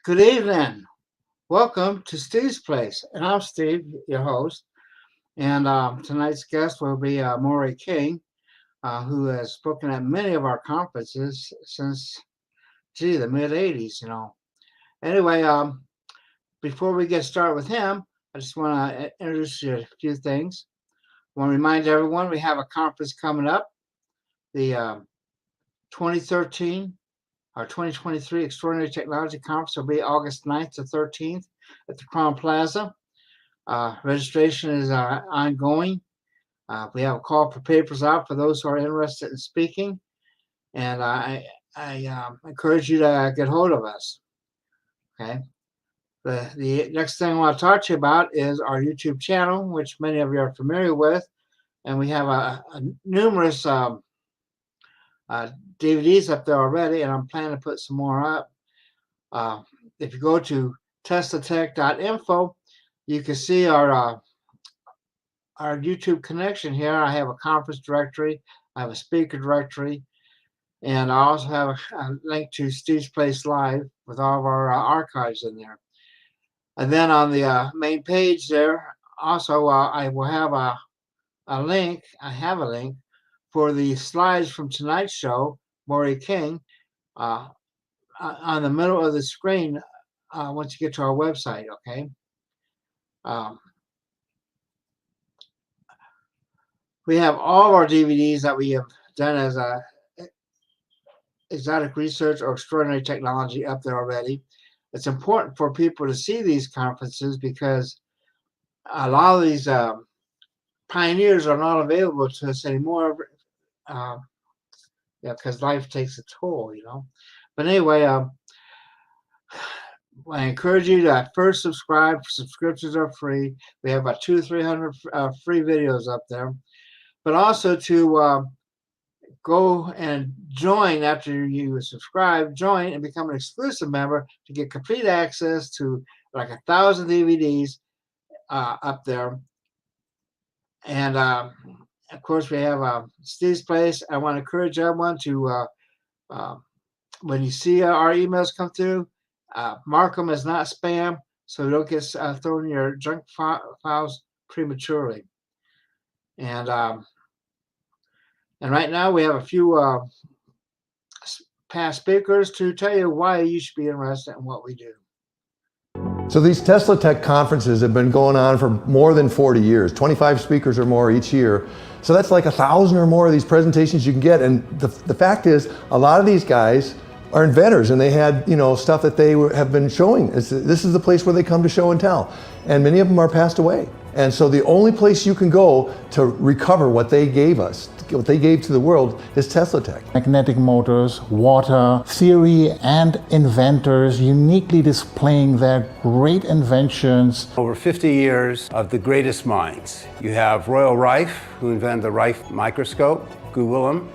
Good evening. Welcome to Steve's Place. And I'm Steve, your host. And tonight's guest will be Moray King, who has spoken at many of our conferences since, the mid 80s, Anyway, before we get started with him, I just want to introduce you to a few things. I want to remind everyone we have a conference coming up, the 2013 our 2023 Extraordinary Technology Conference will be August 9th to 13th at the Crown Plaza. Registration is ongoing. We have a call for papers out for those who are interested in speaking. And I encourage you to get hold of us. Okay. The next thing I want to talk to you about is our YouTube channel, which many of you are familiar with. And we have a numerous DVDs up there already, and I'm planning to put some more up. If you go to teslatech.info, you can see our YouTube connection here. I have a conference directory, I have a speaker directory, and I also have a link to Steve's Place Live with all of our archives in there. And then on the main page there, also I will have a link. I have a link for the slides from tonight's show, Moray King, on the middle of the screen once you get to our website, okay? We have all of our DVDs that we have done as exotic research or extraordinary technology up there already. It's important for people to see these conferences because a lot of these pioneers are not available to us anymore. Because life takes a toll, But anyway, I encourage you to first subscribe. Subscriptions are free. We have about 200 to 300 free videos up there. But also to go and join after you subscribe, join and become an exclusive member to get complete access to like 1,000 DVDs up there. And of course, we have Steve's Place. I want to encourage everyone to, when you see our emails come through, mark them as not spam so they don't get thrown in your junk files prematurely. And right now we have a few past speakers to tell you why you should be interested in what we do. So these Tesla Tech conferences have been going on for more than 40 years, 25 speakers or more each year. So that's like 1,000 or more of these presentations you can get. And the fact is, a lot of these guys are inventors and they had, stuff that they have been showing. This is the place where they come to show and tell. And many of them are passed away. And so the only place you can go to recover what they gave us, what they gave to the world, is Tesla Tech. Magnetic motors, water, theory, and inventors uniquely displaying their great inventions. Over 50 years of the greatest minds. You have Royal Rife, who invented the Rife microscope. Google him.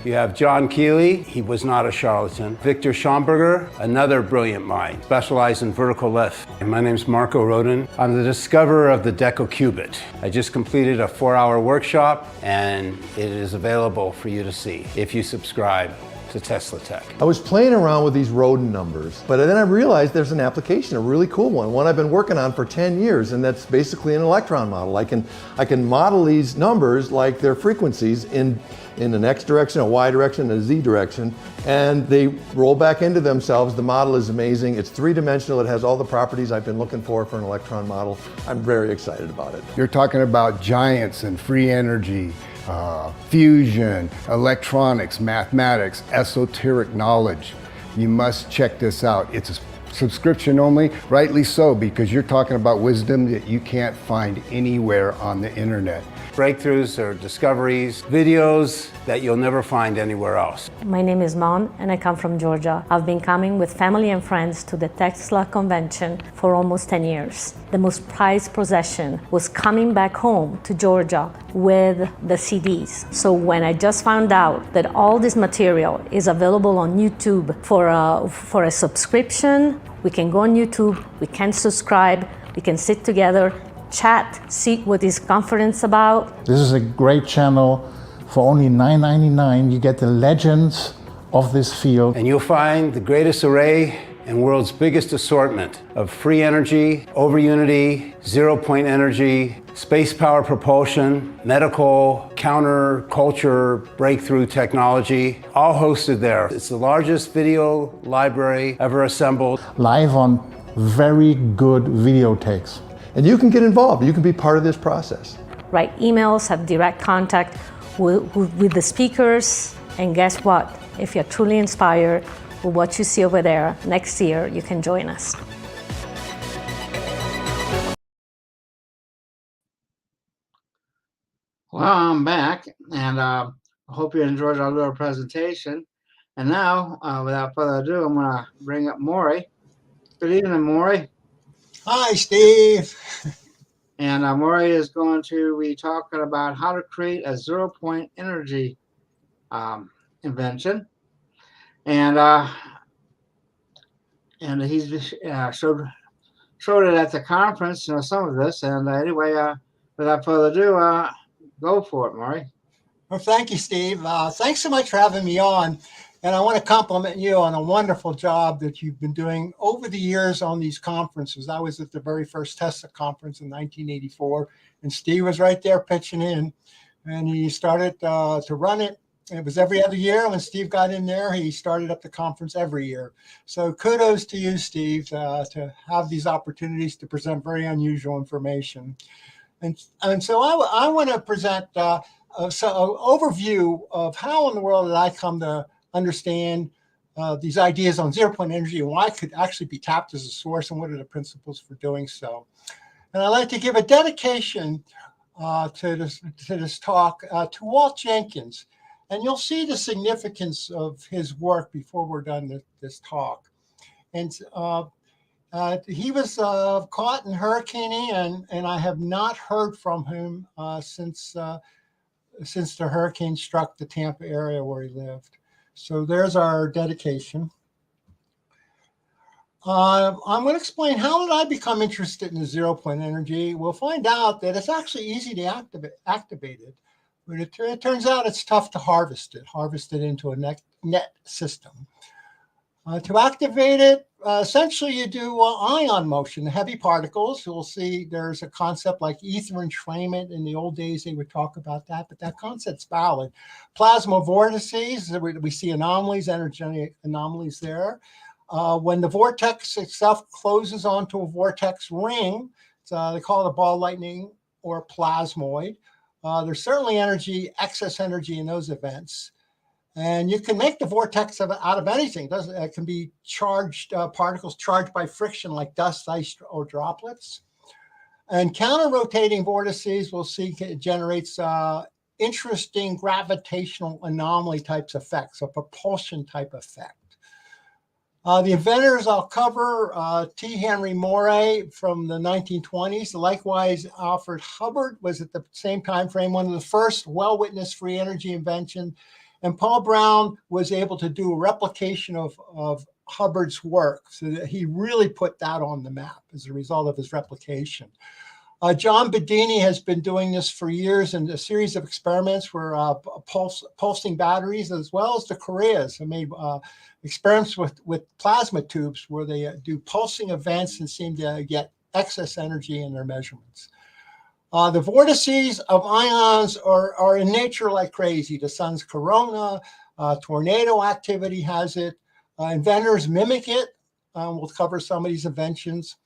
You have John Keeley, he was not a charlatan. Victor Schomburger, another brilliant mind, specialized in vertical lift. And my name's Marco Rodin. I'm the discoverer of the decocubit. I just completed a 4-hour workshop and it is available for you to see if you subscribe to Tesla Tech. I was playing around with these Rodin numbers, but then I realized there's an application, a really cool one I've been working on for 10 years, and that's basically an electron model. I can model these numbers like their frequencies in an X direction, a Y direction, a Z direction, and they roll back into themselves. The model is amazing. It's three-dimensional. It has all the properties I've been looking for an electron model. I'm very excited about it. You're talking about giants and free energy, fusion, electronics, mathematics, esoteric knowledge. You must check this out. It's a subscription only, rightly so, because you're talking about wisdom that you can't find anywhere on the internet. Breakthroughs or discoveries, videos that you'll never find anywhere else. My name is Mon and I come from Georgia. I've been coming with family and friends to the Tesla convention for almost 10 years. The most prized possession was coming back home to Georgia with the CDs. So when I just found out that all this material is available on YouTube for a subscription, we can go on YouTube, we can subscribe, we can sit together, chat, see what this conference is about. This is a great channel. For only $9.99, you get the legends of this field. And you'll find the greatest array and world's biggest assortment of free energy, over unity, zero-point energy, space power propulsion, medical, counterculture, breakthrough technology, all hosted there. It's the largest video library ever assembled. Live on very good videotapes. And you can get involved. You can be part of this process. Write emails, have direct contact with the speakers, and guess what? If you're truly inspired with what you see over there, next year you can join us. Well, I'm back, and I hope you enjoyed our little presentation. And now, without further ado, I'm going to bring up Moray. Good evening, Moray. Hi, Steve. And Moray is going to be talking about how to create a zero-point energy invention. And he's showed it at the conference, some of this. And anyway, without further ado, go for it, Moray. Well, thank you, Steve. Thanks so much for having me on. And I want to compliment you on a wonderful job that you've been doing over the years on these conferences. I was at the very first Tesla conference in 1984, and Steve was right there pitching in. And he started to run it. It was every other year. When Steve got in there, he started up the conference every year. So kudos to you, Steve, to have these opportunities to present very unusual information. And so I want to present an overview of how in the world did I come to understand these ideas on zero-point energy and why it could actually be tapped as a source and what are the principles for doing so. And I'd like to give a dedication to this talk to Walt Jenkins. And you'll see the significance of his work before we're done this talk. And he was caught in Hurricane Ian, and I have not heard from him since the hurricane struck the Tampa area where he lived. So there's our dedication. I'm going to explain how did I become interested in the zero-point energy. We'll find out that it's actually easy to activate it, but it turns out it's tough to harvest it into a net system. To activate it, essentially you do ion motion, heavy particles. You'll see there's a concept like ether entrainment. In the old days, they would talk about that, but that concept's valid. Plasma vortices, we see anomalies, energetic anomalies there. When the vortex itself closes onto a vortex ring, they call it a ball lightning or plasmoid. There's certainly excess energy in those events. And you can make the vortex out of anything. It can be charged particles charged by friction like dust, ice, or droplets. And counter-rotating vortices, we'll see, generates interesting gravitational anomaly types effects, a propulsion type effect. The inventors I'll cover, T. Henry Moray from the 1920s. Likewise, Alfred Hubbard was at the same time frame one of the first well-witnessed free energy inventions. And Paul Brown was able to do a replication of Hubbard's work, so that he really put that on the map as a result of his replication. John Bedini has been doing this for years in a series of experiments where pulsing batteries, as well as the Koreas, have made experiments with plasma tubes where they do pulsing events and seem to get excess energy in their measurements. The vortices of ions are in nature like crazy. The sun's corona, tornado activity has it. Inventors mimic it. We'll cover some of these inventions.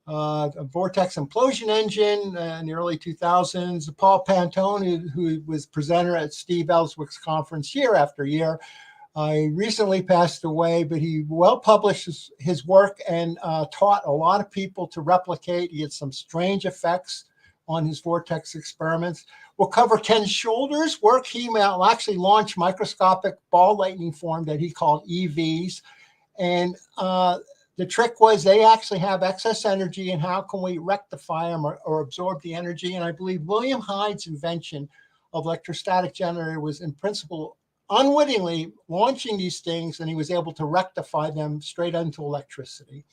A vortex implosion engine in the early 2000s. Paul Pantone, who was presenter at Steve Ellswick's conference year after year, he recently passed away, but he well published his work and taught a lot of people to replicate. He had some strange effects on his vortex experiments. We'll cover Ken Shoulder's work. He actually launched microscopic ball lightning form that he called EVs. And the trick was they actually have excess energy, and how can we rectify them or absorb the energy? And I believe William Hyde's invention of electrostatic generator was in principle unwittingly launching these things, and he was able to rectify them straight into electricity.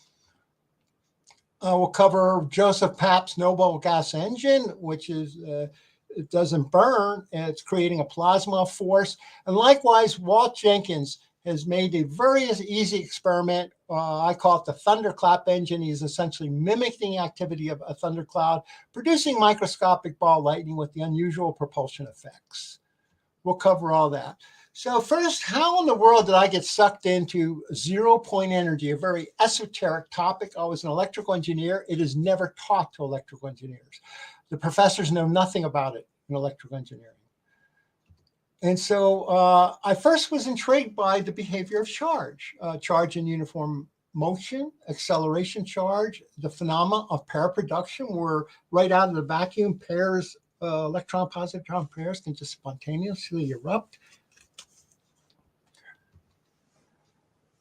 We'll cover Joseph Papp's Noble gas engine, which is, it doesn't burn, and it's creating a plasma force. And likewise, Walt Jenkins has made a very easy experiment. I call it the thunderclap engine. He's essentially mimicking the activity of a thundercloud, producing microscopic ball lightning with the unusual propulsion effects. We'll cover all that. So first, how in the world did I get sucked into zero-point energy, a very esoteric topic? I was an electrical engineer. It is never taught to electrical engineers. The professors know nothing about it in electrical engineering. And so I first was intrigued by the behavior of charge, charge in uniform motion, acceleration charge, the phenomena of pair production, where right out of the vacuum, pairs, electron-positron pairs can just spontaneously erupt.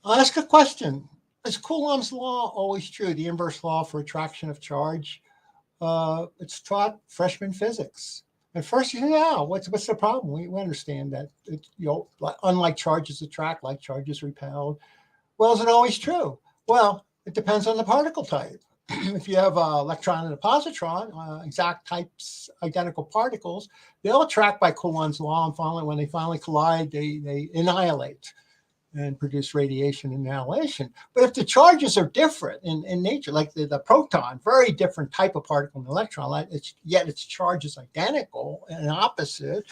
I'll ask a question. Is Coulomb's law always true, the inverse law for attraction of charge? It's taught freshman physics. At first, you say, yeah, what's the problem? We understand that, unlike charges attract, like charges repelled. Well, is it always true? Well, it depends on the particle type. If you have an electron and a positron, exact types, identical particles, they'll attract by Coulomb's law, and finally, when they finally collide, they annihilate and produce radiation and annihilation. But if the charges are different in nature, like the proton, very different type of particle than the electron, yet its charge is identical and opposite,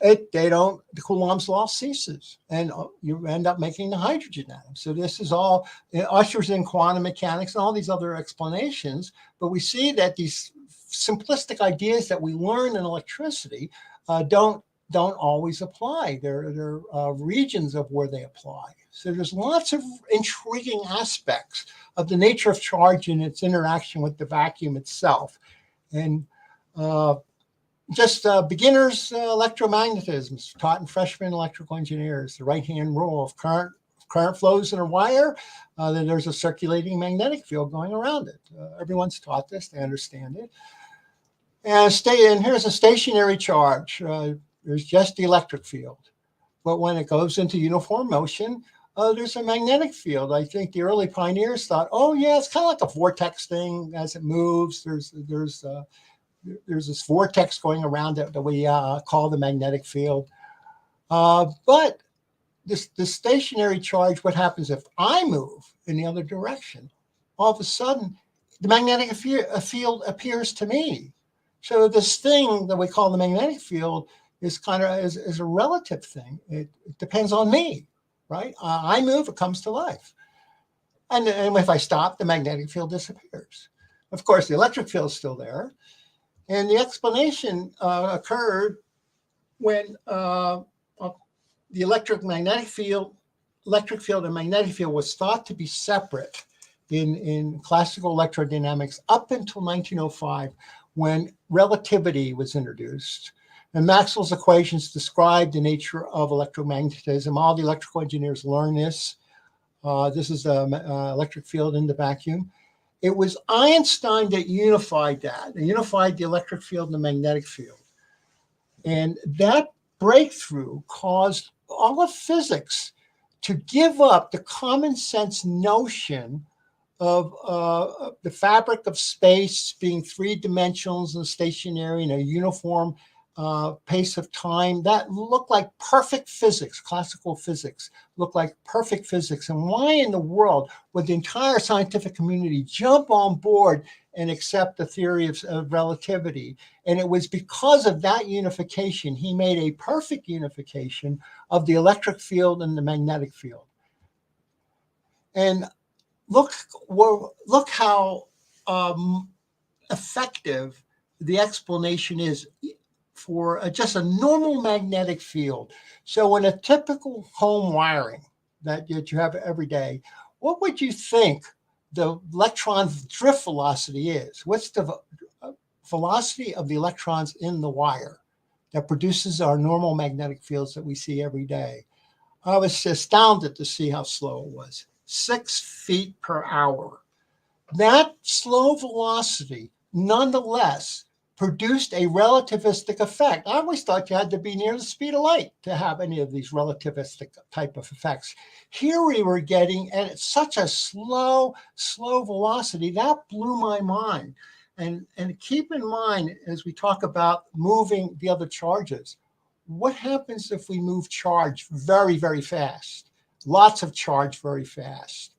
the Coulomb's law ceases, and you end up making the hydrogen atom. So this is all, it ushers in quantum mechanics and all these other explanations, but we see that these simplistic ideas that we learn in electricity don't always apply. There are regions of where they apply. So there's lots of intriguing aspects of the nature of charge and its interaction with the vacuum itself. And beginners electromagnetism taught in freshman electrical engineers, the right-hand rule of current flows in a wire, then there's a circulating magnetic field going around it. Everyone's taught this, they understand it. And here's a stationary charge. There's just the electric field. But when it goes into uniform motion, there's a magnetic field. I think the early pioneers thought, oh yeah, it's kind of like a vortex thing as it moves. There's this vortex going around it that we call the magnetic field. But this stationary charge, what happens if I move in the other direction? All of a sudden, the magnetic field appears to me. So this thing that we call the magnetic field is is a relative thing. It depends on me, right? I move, it comes to life. And if I stop, the magnetic field disappears. Of course, the electric field is still there. And the explanation occurred when the electric field and magnetic field was thought to be separate in classical electrodynamics up until 1905, when relativity was introduced. And Maxwell's equations describe the nature of electromagnetism. All the electrical engineers learn this. This is the electric field in the vacuum. It was Einstein that unified that. They unified the electric field and the magnetic field. And that breakthrough caused all of physics to give up the common sense notion of the fabric of space being three-dimensional and stationary in a uniform pace of time. That looked like perfect physics. Classical physics looked like perfect physics. And why in the world would the entire scientific community jump on board and accept the theory of relativity? And it was because of that unification. He made a perfect unification of the electric field and the magnetic field. And look how effective the explanation is for just a normal magnetic field. So in a typical home wiring that you have every day, what would you think the electron drift velocity is? What's the velocity of the electrons in the wire that produces our normal magnetic fields that we see every day? I was astounded to see how slow it was. 6 feet per hour. That slow velocity, nonetheless, produced a relativistic effect. I always thought you had to be near the speed of light to have any of these relativistic type of effects. Here we were getting at such a slow velocity, that blew my mind. And keep in mind, as we talk about moving the other charges, what happens if we move charge very, very fast? lots of charge very fast.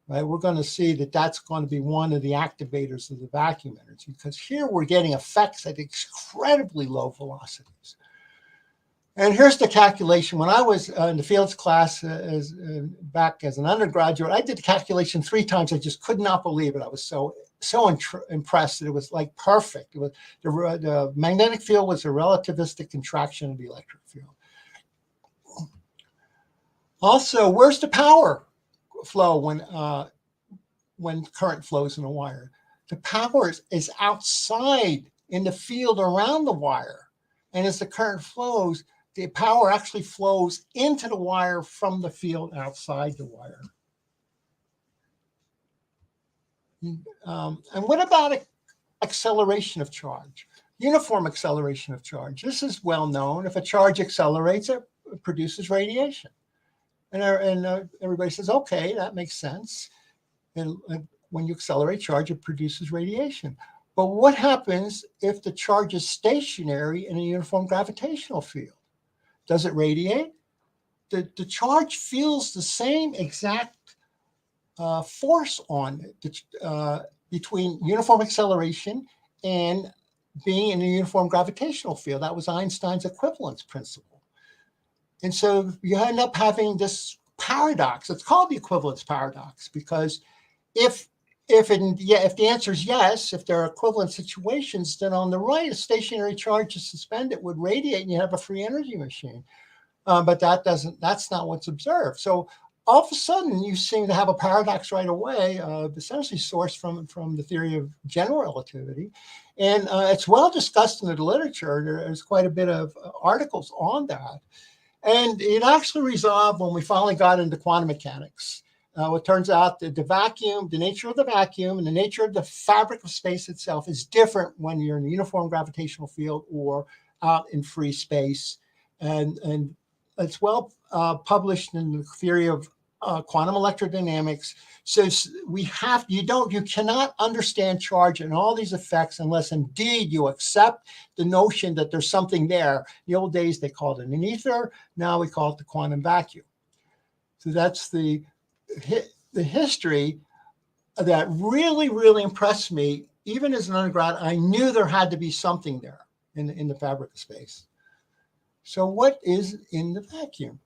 Right, we're going to see that that's going to be one of the activators of the vacuum energy, because here we're getting effects at incredibly low velocities. And here's the calculation. When I was in the fields class back as an undergraduate, I did the calculation 3 times. I just could not believe it. I was so impressed that it was like perfect. It was the magnetic field was a relativistic contraction of the electric field. Also, where's the power flow when current flows in a wire? The power is outside in the field around the wire, and as the current flows, the power actually flows into the wire from the field outside the wire. And what about acceleration of charge? Uniform acceleration of charge. This is well known. If a charge accelerates, it produces radiation. And everybody says, okay, that makes sense. And when you accelerate charge, it produces radiation. But what happens if the charge is stationary in a uniform gravitational field? Does it radiate? The charge feels the same exact force on it between uniform acceleration and being in a uniform gravitational field. That was Einstein's equivalence principle. And so you end up having this paradox. It's called the equivalence paradox, because if the answer is yes, if there are equivalent situations, then on the right, a stationary charge is suspended would radiate and you have a free energy machine. But that's not what's observed. So all of a sudden, you seem to have a paradox right away, essentially sourced from the theory of general relativity. And it's well discussed in the literature. There's quite a bit of articles on that. And it actually resolved when we finally got into quantum mechanics. It turns out that the vacuum, the nature of the vacuum and the nature of the fabric of space itself is different when you're in a uniform gravitational field or out in free space. And it's well published in the theory of quantum electrodynamics. So you cannot understand charge and all these effects unless indeed you accept the notion that there's something there. In the old days, they called it an ether. Now we call it the quantum vacuum. So that's the history that really, really impressed me. Even as an undergrad, I knew there had to be something there in the fabric of space. So what is in the vacuum?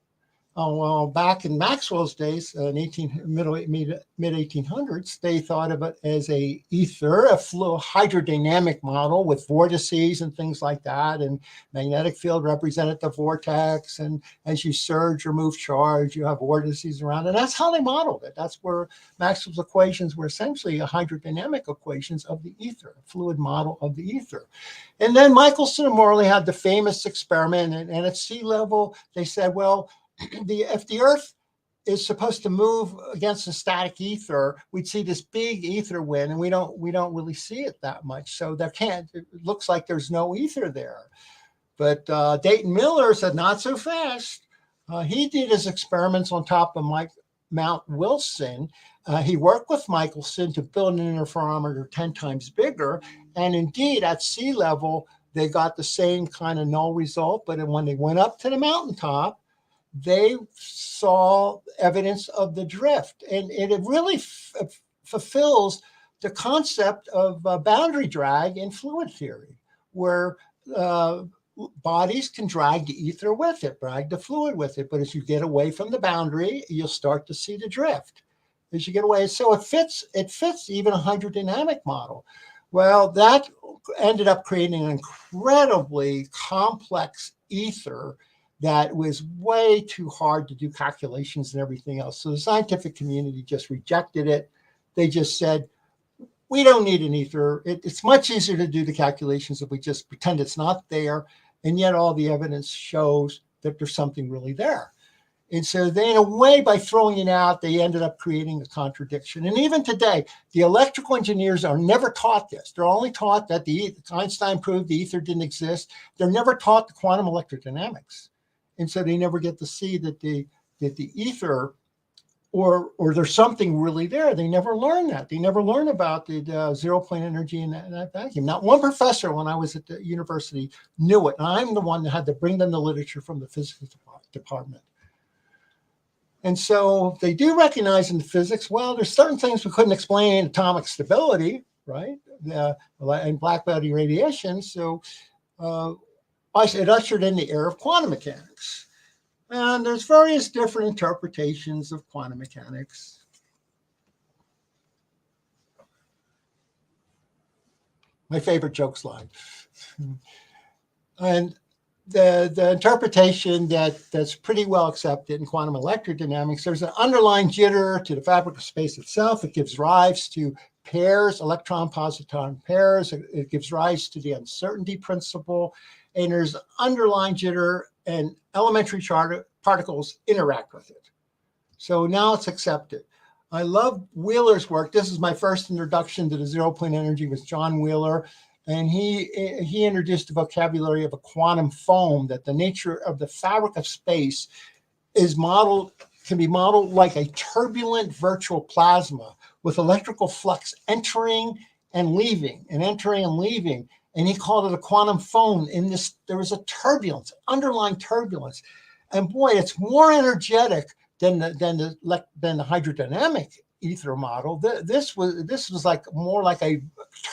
Oh, well, back in Maxwell's days, in mid-1800s, they thought of it as a ether, a hydrodynamic model with vortices and things like that. And magnetic field represented the vortex. And as you surge or move charge, you have vortices around. And that's how they modeled it. That's where Maxwell's equations were essentially hydrodynamic equations of the ether, a fluid model of the ether. And then Michelson and Moray had the famous experiment. And at sea level, they said, well, if the Earth is supposed to move against a static ether, we'd see this big ether wind, and we don't really see it that much. So it looks like there's no ether there. But Dayton Miller said, not so fast. He did his experiments on top of Mount Wilson. He worked with Michelson to build an interferometer 10 times bigger. And indeed, at sea level, they got the same kind of null result. But when they went up to the mountaintop, they saw evidence of the drift. And it really fulfills the concept of boundary drag in fluid theory, where bodies can drag the ether with it, drag the fluid with it. But as you get away from the boundary, you'll start to see the drift as you get away. So it fits even a hydrodynamic model. Well, that ended up creating an incredibly complex ether that was way too hard to do calculations and everything else. So the scientific community just rejected it. They just said, we don't need an ether. It's much easier to do the calculations if we just pretend it's not there. And yet all the evidence shows that there's something really there. And so they, in a way, by throwing it out, they ended up creating a contradiction. And even today, the electrical engineers are never taught this. They're only taught that Einstein proved the ether didn't exist. They're never taught the quantum electrodynamics. And so they never get to see that the ether or there's something really there. They never learn that. They never learn about the zero point energy in that vacuum. Not one professor when I was at the university knew it. And I'm the one that had to bring them the literature from the physics department. And so they do recognize in physics, well, there's certain things we couldn't explain, atomic stability, right? And black body radiation. So it ushered in the era of quantum mechanics. And there's various different interpretations of quantum mechanics. My favorite joke slide. And the interpretation that's pretty well accepted in quantum electrodynamics, there's an underlying jitter to the fabric of space itself. It gives rise to pairs, electron-positron pairs. It gives rise to the uncertainty principle. And there's underlying jitter, and elementary particles interact with it. So now it's accepted. I love Wheeler's work. This is my first introduction to the zero-point energy with John Wheeler. And he introduced the vocabulary of a quantum foam, that the nature of the fabric of space can be modeled like a turbulent virtual plasma with electrical flux entering and leaving and entering and leaving. And he called it a quantum foam. There was a turbulence, underlying turbulence. And boy, it's more energetic than the hydrodynamic ether model. This was like more like a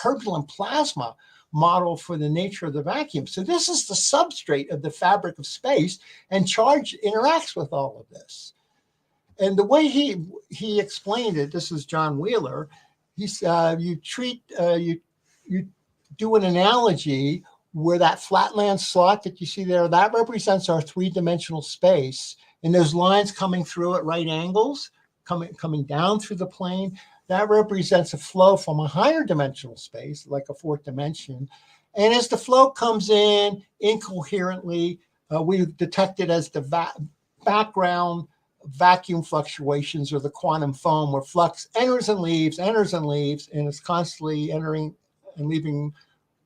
turbulent plasma model for the nature of the vacuum. So this is the substrate of the fabric of space, and charge interacts with all of this. And the way he explained it, this is John Wheeler. He said you do an analogy where that flatland slot that you see there, that represents our three-dimensional space, and those lines coming through at right angles, coming down through the plane, that represents a flow from a higher dimensional space, like a fourth dimension. And as the flow comes in incoherently, we detect it as the background vacuum fluctuations, or the quantum foam, where flux enters and leaves, and it's constantly entering and leaving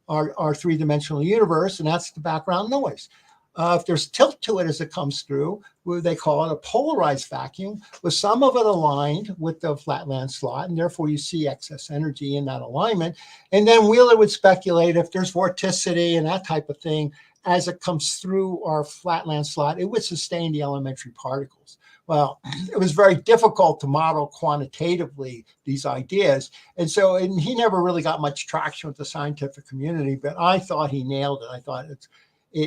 our three-dimensional universe, and that's the background noise. If there's tilt to it as it comes through, they call it a polarized vacuum, with some of it aligned with the flatland slot, and therefore you see excess energy in that alignment. And then Wheeler would speculate if there's vorticity and that type of thing as it comes through our flatland slot, it would sustain the elementary particles. Well, it was very difficult to model quantitatively these ideas. And he never really got much traction with the scientific community, but I thought he nailed it. I thought it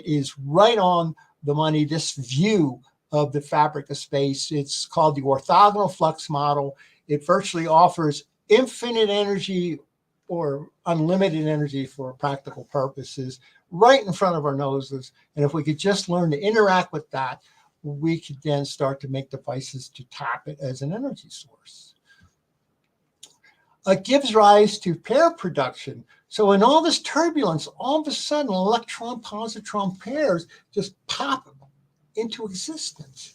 is right on the money, this view of the fabric of space. It's called the orthogonal flux model. It virtually offers infinite energy or unlimited energy for practical purposes right in front of our noses. And if we could just learn to interact with that, we could then start to make devices to tap it as an energy source. It gives rise to pair production. So in all this turbulence, all of a sudden, electron-positron pairs just pop into existence,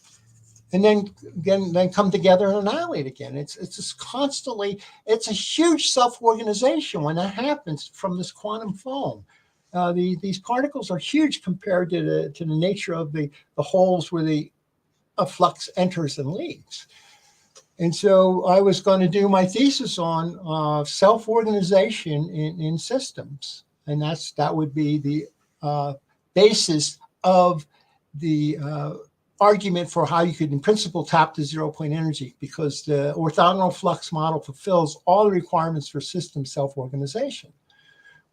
and then come together and annihilate again. It's just constantly, it's a huge self-organization when that happens from this quantum foam. These particles are huge compared to the nature of the holes where the flux enters and leaves. And so I was going to do my thesis on self-organization in systems, and that would be the basis of the argument for how you could, in principle, tap the zero-point energy, because the orthogonal flux model fulfills all the requirements for system self-organization,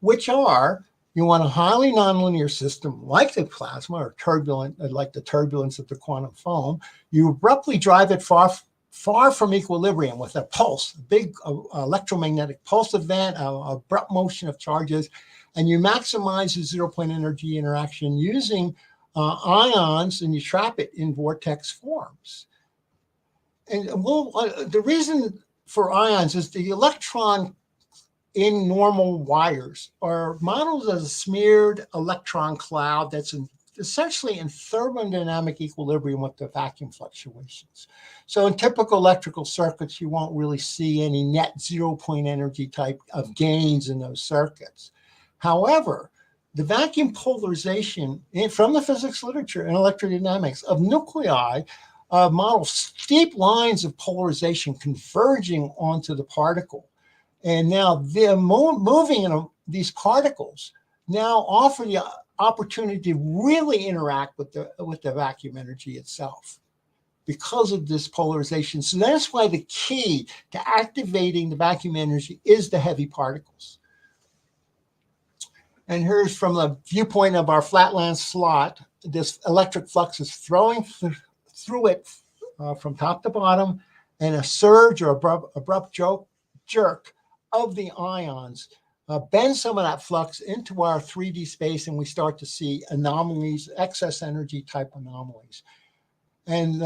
which are: you want a highly nonlinear system like the plasma, or turbulent, like the turbulence of the quantum foam. You abruptly drive it far from equilibrium with a pulse, a big electromagnetic pulse event, abrupt motion of charges, and you maximize the zero-point energy interaction using ions, and you trap it in vortex forms. And the reason for ions is the electron in normal wires are modeled as a smeared electron cloud that's essentially in thermodynamic equilibrium with the vacuum fluctuations. So in typical electrical circuits, you won't really see any net zero-point energy type of gains in those circuits. However, the vacuum polarization from the physics literature and electrodynamics of nuclei models steep lines of polarization converging onto the particle. And now they're moving in these particles now offer the opportunity to really interact with the vacuum energy itself. because of this polarization. So that's why the key to activating the vacuum energy is the heavy particles. And here's from the viewpoint of our flatland slot, this electric flux is throwing through it from top to bottom, and a surge or abrupt jerk of the ions bends some of that flux into our 3D space, and we start to see anomalies, excess energy type anomalies. And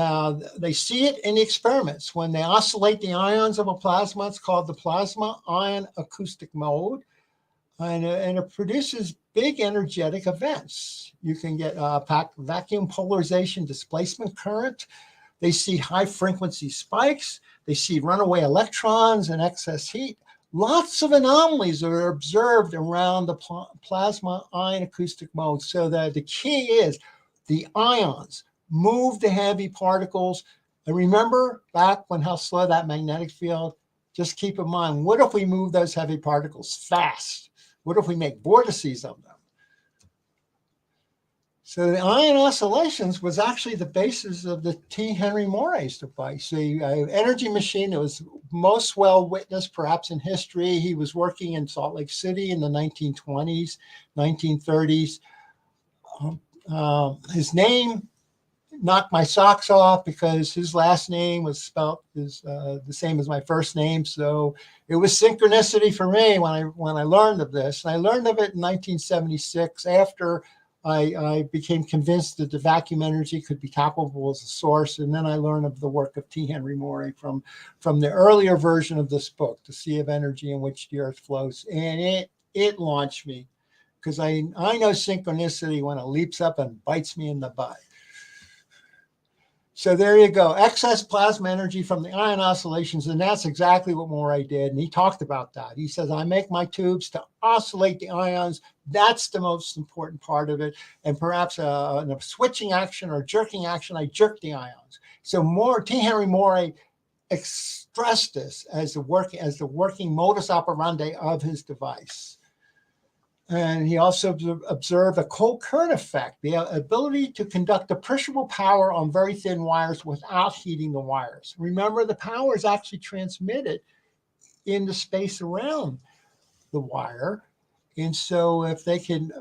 they see it in the experiments. When they oscillate the ions of a plasma, it's called the plasma ion-acoustic mode. And it produces big energetic events. You can get vacuum polarization displacement current. They see high frequency spikes. They see runaway electrons and excess heat. Lots of anomalies are observed around the plasma ion acoustic mode. So that the key is the ions move the heavy particles. And remember back when how slow that magnetic field, just keep in mind, what if we move those heavy particles fast? What if we make vortices of them? So the ion oscillations was actually the basis of the T. Henry Moray's device, the energy machine that was most well witnessed perhaps in history. He was working in Salt Lake City in the 1920s, 1930s. His name knocked my socks off because his last name was spelled the same as my first name. So it was synchronicity for me when I learned of this. And I learned of it in 1976 after I became convinced that the vacuum energy could be tappable as a source. And then I learned of the work of T. Henry Moray from the earlier version of this book, The Sea of Energy in Which the Earth Flows. And it launched me because I know synchronicity when it leaps up and bites me in the butt. So there you go, excess plasma energy from the ion oscillations, and that's exactly what Moray did, and he talked about that. He says, I make my tubes to oscillate the ions. That's the most important part of it, and perhaps a switching action or jerking action, I jerk the ions. So T. Henry Moray expressed this as the working modus operandi of his device. And he also observed a cold current effect, the ability to conduct appreciable power on very thin wires without heating the wires. Remember, the power is actually transmitted in the space around the wire. And so if they can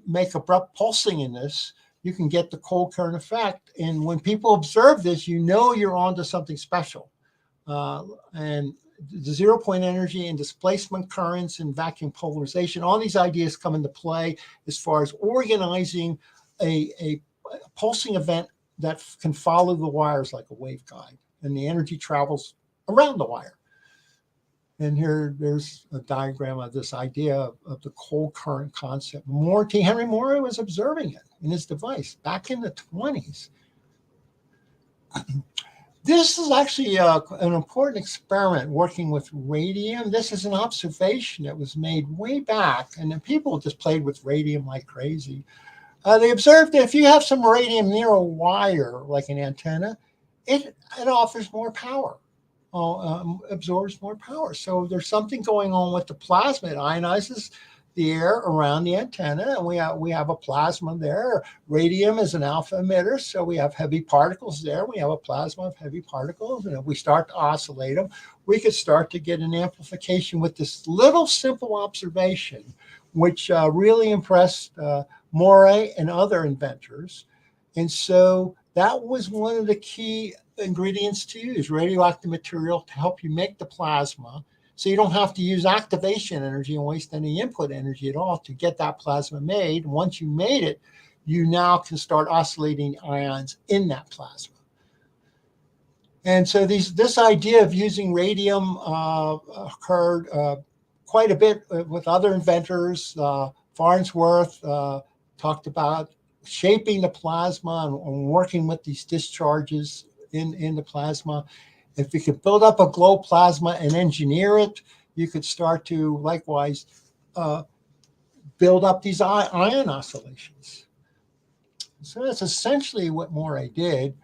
make abrupt pulsing in this, you can get the cold current effect. And when people observe this, you know you're onto something special. And the zero-point energy and displacement currents and vacuum polarization, all these ideas come into play as far as organizing a pulsing event that can follow the wires like a waveguide, and the energy travels around the wire. And there's a diagram of this idea of the cold current concept. T. Henry Moray was observing it in his device back in the 20s. This is actually an important experiment working with radium. This is an observation that was made way back, and then people just played with radium like crazy. They observed that if you have some radium near a wire, like an antenna, it offers more power, absorbs more power. So there's something going on with the plasma. It ionizes the air around the antenna, and we have a plasma there. Radium is an alpha emitter, so we have heavy particles there. We have a plasma of heavy particles, and if we start to oscillate them, we could start to get an amplification with this little simple observation, which really impressed Moray and other inventors. And so that was one of the key ingredients to use, radioactive material to help you make the plasma. So you don't have to use activation energy and waste any input energy at all to get that plasma made. Once you made it, you now can start oscillating ions in that plasma. And so this idea of using radium occurred quite a bit with other inventors. Farnsworth talked about shaping the plasma and working with these discharges in the plasma. If you could build up a glow plasma and engineer it, you could start to likewise build up these ion oscillations. So that's essentially what Moray did.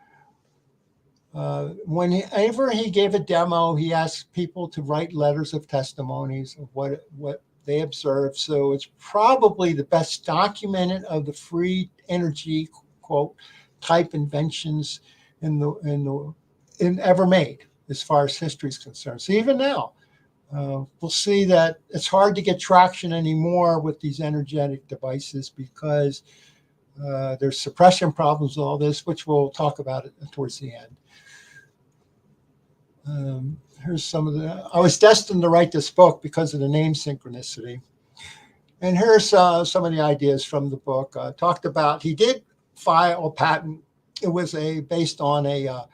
Whenever he gave a demo, he asked people to write letters of testimonies of what they observed. So it's probably the best documented of the free energy, quote, type inventions ever made, as far as history is concerned. So even now, we'll see that it's hard to get traction anymore with these energetic devices because there's suppression problems with all this, which we'll talk about it towards the end. Here's some of the. I was destined to write this book because of the name synchronicity. And here's some of the ideas from the book. Talked about, he did file a patent. It was based on a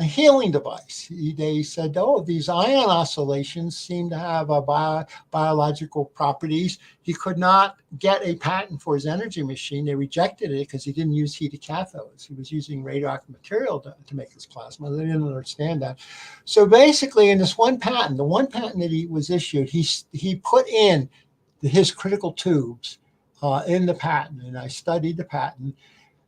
healing device. They said, oh, these ion oscillations seem to have biological properties. He could not get a patent for his energy machine. They rejected it because he didn't use heated cathodes. He was using radioactive material to make his plasma. They didn't understand that. So basically, in this one patent, the one patent that he was issued, he put in his critical tubes in the patent, and I studied the patent.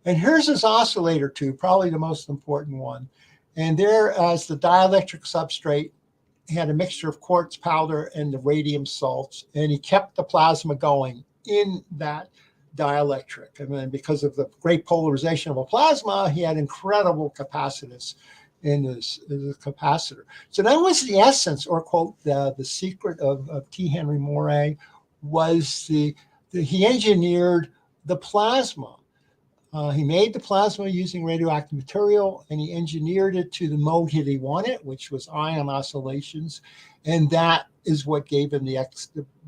And here's his oscillator tube, probably the most important one. And there, as the dielectric substrate, he had a mixture of quartz powder and the radium salts, and he kept the plasma going in that dielectric. And then because of the great polarization of a plasma, he had incredible capacitance in the capacitor. So that was the essence, or quote, the secret of T. Henry Moray, was he engineered the plasma. He made the plasma using radioactive material, and he engineered it to the mode that he wanted, which was ion oscillations. And that is what gave him the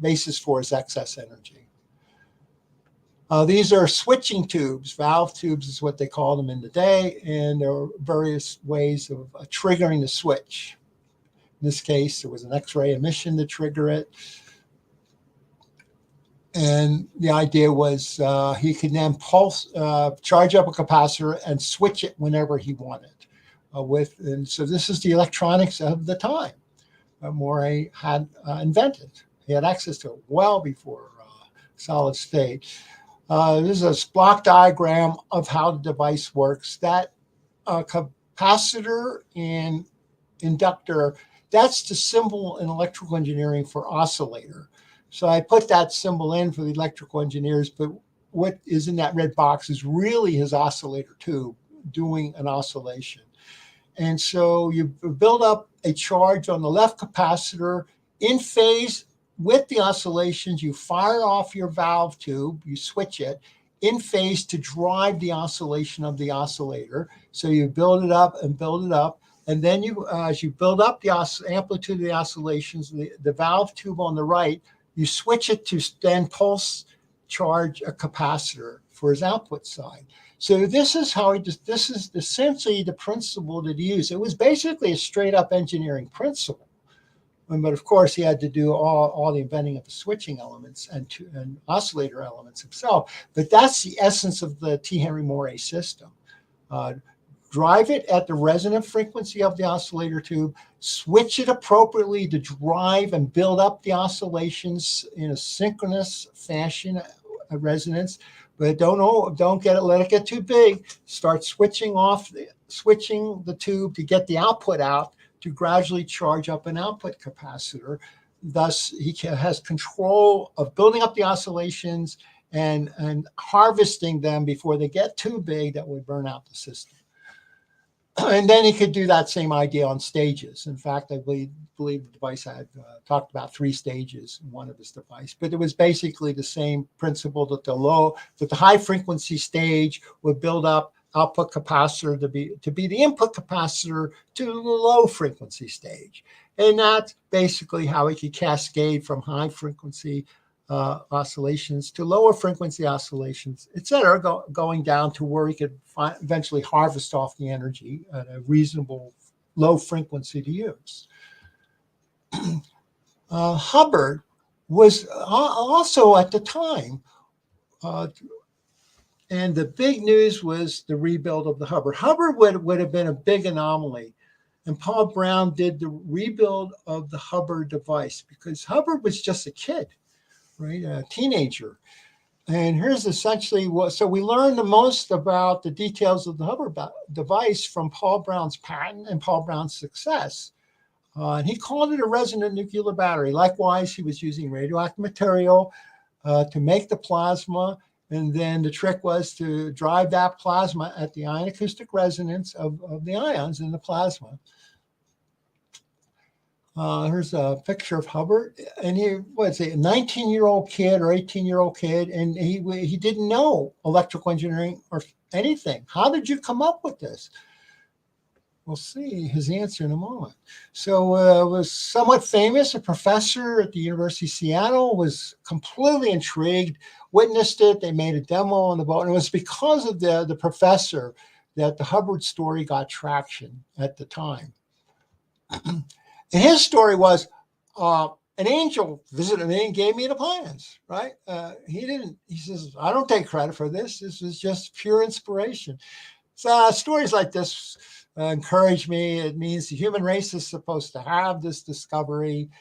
basis for his excess energy. These are switching tubes. Valve tubes is what they call them in the day. And there are various ways of triggering the switch. In this case, there was an X-ray emission to trigger it. And the idea was he could then charge up a capacitor and switch it whenever he wanted. And so this is the electronics of the time that Moray had invented. He had access to it well before solid state. This is a block diagram of how the device works. That capacitor and inductor, that's the symbol in electrical engineering for oscillator. So I put that symbol in for the electrical engineers, but what is in that red box is really his oscillator tube doing an oscillation. And so you build up a charge on the left capacitor in phase with the oscillations. You fire off your valve tube, you switch it in phase to drive the oscillation of the oscillator. So you build it up and build it up. And then as you build up the amplitude of the oscillations, the valve tube on the right, you switch it to then pulse charge a capacitor for his output side. So this is how this is essentially the principle that he used. It was basically a straight up engineering principle. But of course, he had to do all the inventing of the switching elements and oscillator elements himself. But that's the essence of the T. Henry Moray system. Drive it at the resonant frequency of the oscillator tube, switch it appropriately to drive and build up the oscillations in a synchronous fashion, a resonance. But don't let it get too big. Start switching the tube to get the output out to gradually charge up an output capacitor. Thus, he has control of building up the oscillations and harvesting them before they get too big that would burn out the system. And then he could do that same idea on stages. In fact, I believe the device had talked about 3 stages in one of his device, but it was basically the same principle that the high frequency stage would build up output capacitor to be the input capacitor to the low frequency stage. And that's basically how it could cascade from high frequency oscillations to lower frequency oscillations, et cetera, going down to where he could eventually harvest off the energy at a reasonable low frequency to use. Hubbard was also at the time, and the big news was the rebuild of the Hubbard. Hubbard would have been a big anomaly, and Paul Brown did the rebuild of the Hubbard device because Hubbard was just a kid, right, a teenager. And here's essentially so we learned the most about the details of the Hubbard device from Paul Brown's patent and Paul Brown's success. And he called it a resonant nuclear battery. Likewise, he was using radioactive material to make the plasma. And then the trick was to drive that plasma at the ion-acoustic resonance of the ions in the plasma. Here's a picture of Hubbard, and he was a 19-year-old kid or 18-year-old kid, and he didn't know electrical engineering or anything. How did you come up with this? We'll see his answer in a moment. So was somewhat famous. A professor at the University of Seattle was completely intrigued, witnessed it. They made a demo on the boat, and it was because of the professor that the Hubbard story got traction at the time. And his story was an angel visited me and gave me the plans, right? He says, I don't take credit for this. This is just pure inspiration. So stories like this encourage me. It means the human race is supposed to have this discovery,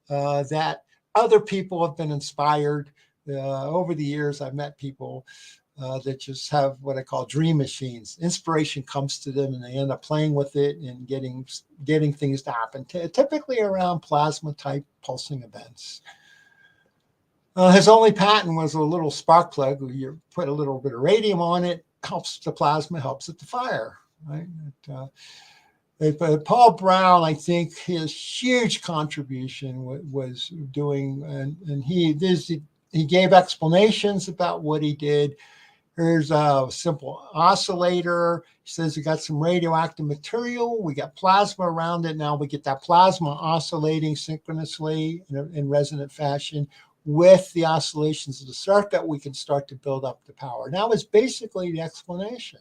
that other people have been inspired. Over the years, I've met people that just have what I call dream machines. Inspiration comes to them and they end up playing with it and getting things to happen, typically around plasma type pulsing events. His only patent was a little spark plug. You put a little bit of radium on it, helps the plasma, helps it to fire, right? But Paul Brown, I think his huge contribution was doing, and he gave explanations about what he did. Here's a simple oscillator. He says we got some radioactive material. We got plasma around it. Now we get that plasma oscillating synchronously in resonant fashion with the oscillations of the circuit. We can start to build up the power. Now it's basically the explanation.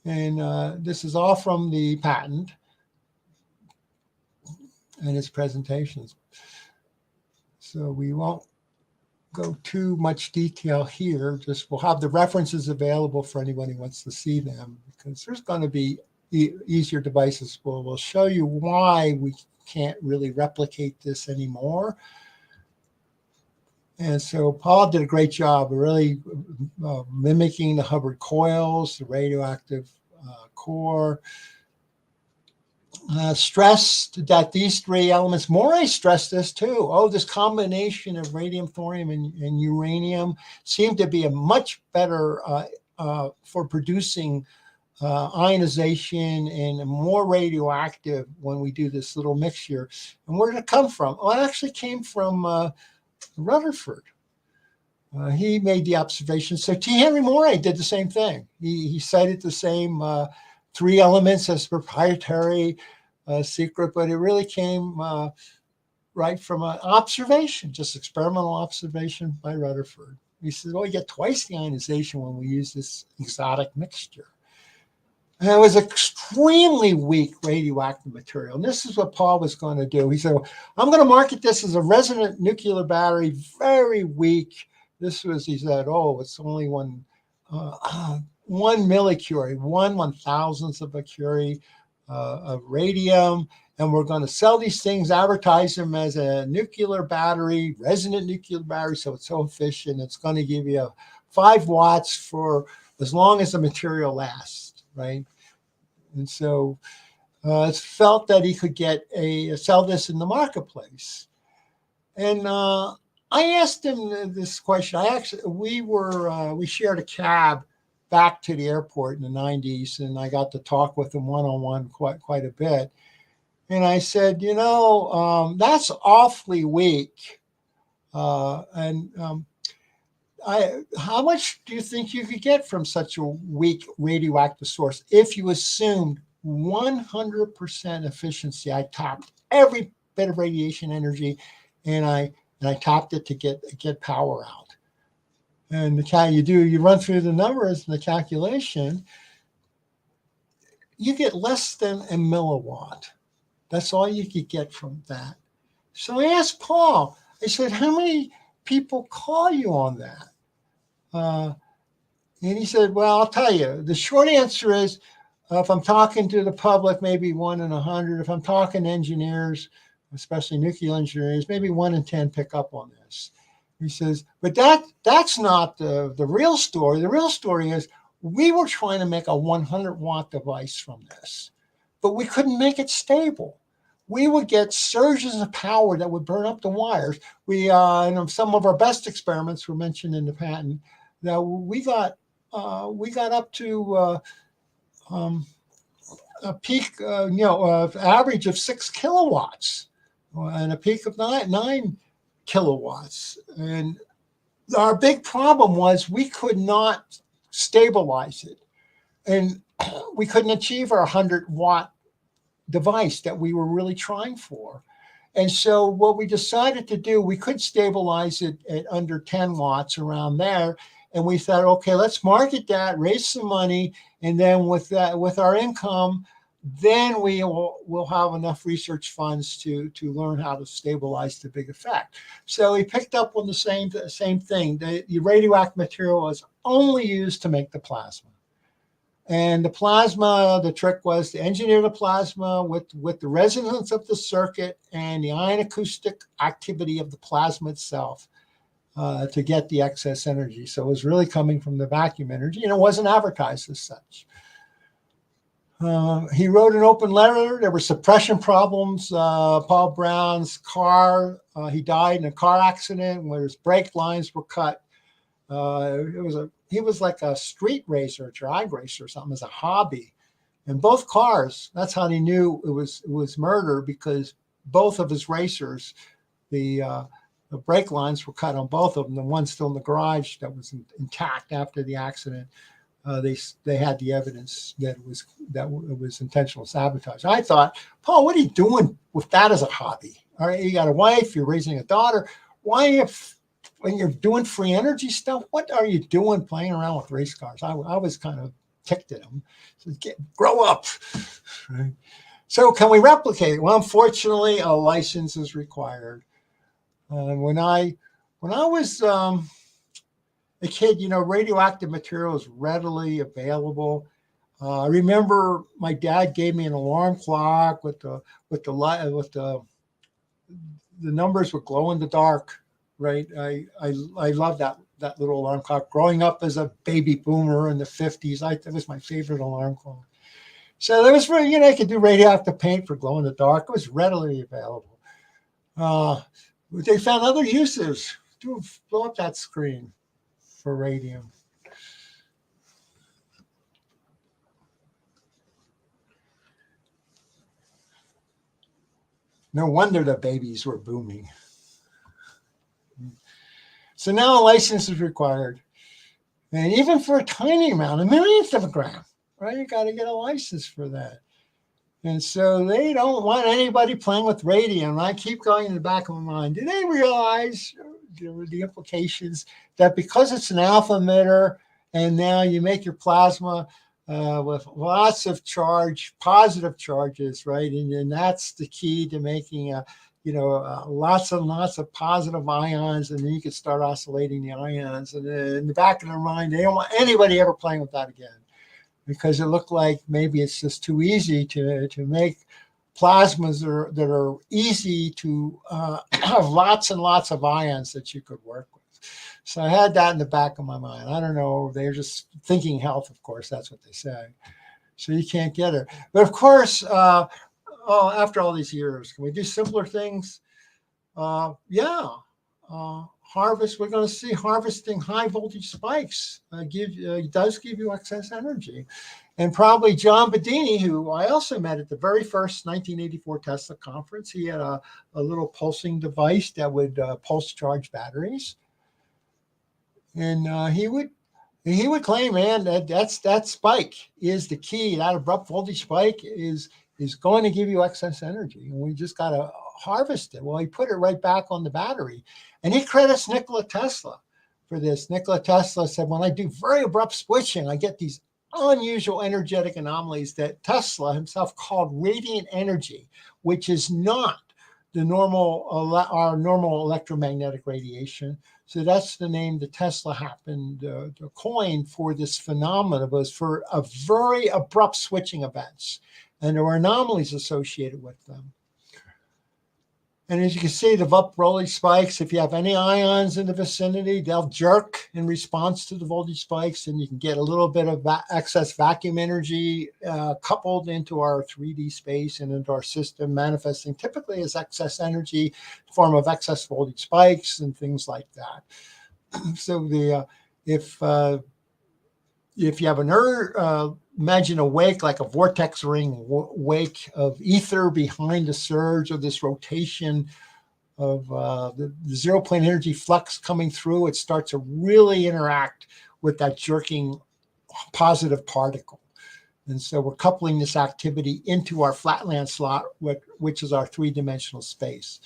And this is all from the patent and its presentations. So we won't go too much detail here. Just we'll have the references available for anyone who wants to see them, because there's going to be easier devices. We'll show you why we can't really replicate this anymore. And so Paul did a great job of really mimicking the Hubbard coils, the radioactive core. Stressed that these three elements, Moray stressed this too. Oh, this combination of radium, thorium, and uranium seemed to be a much better for producing ionization and more radioactive when we do this little mixture. And where did it come from? Well, it actually came from Rutherford. He made the observation. So T. Henry Moray did the same thing. He cited the same three elements as proprietary secret, but it really came right from an observation, just experimental observation by Rutherford. He said, well, we get twice the ionization when we use this exotic mixture. And it was extremely weak radioactive material. And this is what Paul was going to do. He said, well, I'm going to market this as a resonant nuclear battery, very weak. This was, he said, oh, it's only one millicurie, 1/1000th of a curie of radium. And we're going to sell these things, advertise them as a nuclear battery, resonant nuclear battery. So it's so efficient. It's going to give you 5 watts for as long as the material lasts, right? And so it's felt that he could sell this in the marketplace. And I asked him this question. We shared a cab back to the airport in the 90s, and I got to talk with him one-on-one quite a bit. And I said, that's awfully weak. How much do you think you could get from such a weak radioactive source if you assumed 100% efficiency? I tapped every bit of radiation energy, and I tapped it to get power out. And you run through the numbers and the calculation, you get less than a milliwatt. That's all you could get from that. So I asked Paul, I said, how many people call you on that? And he said, well, I'll tell you. The short answer is, if I'm talking to the public, maybe 1 in 100. If I'm talking to engineers, especially nuclear engineers, maybe 1 in 10 pick up on this. He says, but that's not the real story. The real story is we were trying to make a 100-watt device from this, but we couldn't make it stable. we would get surges of power that would burn up the wires. We, in some of our best experiments were mentioned in the patent. Now we got up to a peak, average of 6 kilowatts, and a peak of 9 kilowatts. And our big problem was we could not stabilize it, and we couldn't achieve our 100-watt device that we were really trying for. And so what we decided to do, we could stabilize it at under 10 watts, around there. And we thought, okay, let's market that, raise some money, and then with that, with our income, then we'll have enough research funds to learn how to stabilize the big effect. So we picked up on the same thing. The radioactive material is only used to make the plasma. And the plasma, the trick was to engineer the plasma with the resonance of the circuit and the ion-acoustic activity of the plasma itself to get the excess energy. So it was really coming from the vacuum energy, and it wasn't advertised as such. He wrote an open letter. There were suppression problems. Paul Brown's car, he died in a car accident where his brake lines were cut. He was like a street racer, drag racer or something as a hobby. And both cars, that's how he knew it was murder, because both of his racers, the brake lines were cut on both of them. The one's still in the garage that was intact after the accident. They had the evidence that it was intentional sabotage. I thought, Paul, what are you doing with that as a hobby? All right, you got a wife, you're raising a daughter. Why, when you're doing free energy stuff, what are you doing playing around with race cars? I was kind of ticked at him. So grow up. Right? So can we replicate it? Well, unfortunately, a license is required. When I was a kid, radioactive material is readily available. I remember my dad gave me an alarm clock with the numbers would glow in the dark. Right, I love that little alarm clock. Growing up as a baby boomer in the 50s, that was my favorite alarm clock. So there was, you could do radioactive paint for glow in the dark. It was readily available. They found other uses. Blow up that screen for radium. No wonder the babies were booming. So now a license is required. And even for a tiny amount, a millionth of a gram, right? You got to get a license for that. And so they don't want anybody playing with radium. I keep going in the back of my mind. Do they realize the implications that because it's an alpha emitter and now you make your plasma with lots of positive charges, right? And that's the key to making lots and lots of positive ions, and then you can start oscillating the ions. And in the back of their mind, they don't want anybody ever playing with that again, because it looked like maybe it's just too easy to make plasmas that are easy to have lots and lots of ions that you could work with. So I had that in the back of my mind. I don't know. They're just thinking health, of course. That's what they say. So you can't get it. But of course, after all these years, can we do simpler things? We're going to see harvesting high voltage spikes does give you excess energy. And probably John Bedini, who I also met at the very first 1984 Tesla conference, he had a little pulsing device that would pulse charge batteries. And he would claim, man, that spike is the key. That abrupt voltage spike is going to give you excess energy, and we just got to harvest it. Well, he put it right back on the battery, and he credits Nikola Tesla for this. Nikola Tesla said, when I do very abrupt switching, I get these unusual energetic anomalies that Tesla himself called radiant energy, which is not our normal electromagnetic radiation. So that's the name that Tesla happened to coin for this phenomenon, was for a very abrupt switching events. And there were anomalies associated with them. And as you can see, the Abrupt spikes, if you have any ions in the vicinity, they'll jerk in response to the voltage spikes, and you can get a little bit of excess vacuum energy coupled into our 3D space and into our system, manifesting typically as excess energy in the form of excess voltage spikes and things like that. So if you have imagine a wake, like a vortex ring wake of ether behind the surge of this rotation of the zero plane energy flux coming through, it starts to really interact with that jerking positive particle. And so we're coupling this activity into our flatland slot, which is our three-dimensional space.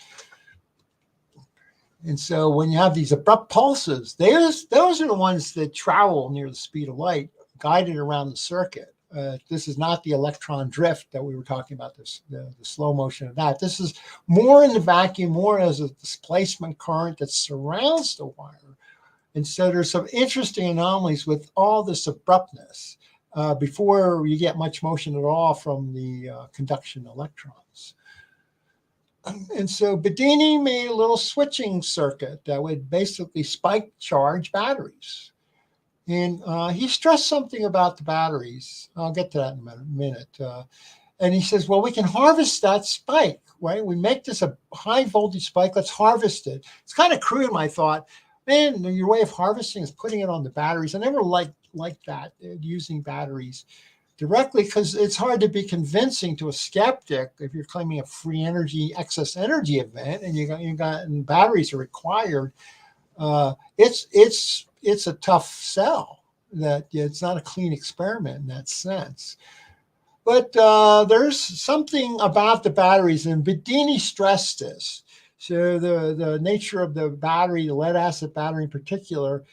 And so when you have these abrupt pulses, those are the ones that travel near the speed of light, guided around the circuit. This is not the electron drift that we were talking about, the slow motion of that. This is more in the vacuum, more as a displacement current that surrounds the wire. And so there's some interesting anomalies with all this abruptness before you get much motion at all from the conduction electrons. And so Bedini made a little switching circuit that would basically spike charge batteries. And he stressed something about the batteries. I'll get to that in a minute. And he says, well, we can harvest that spike, right? We make this a high voltage spike. Let's harvest it. It's kind of crude, I thought. Man, your way of harvesting is putting it on the batteries. I never liked that, using batteries directly, because it's hard to be convincing to a skeptic if you're claiming a free energy, excess energy event, and and batteries are required. It's a tough sell. That it's not a clean experiment in that sense. But there's something about the batteries, and Bedini stressed this. So the nature of the battery, the lead acid battery in particular,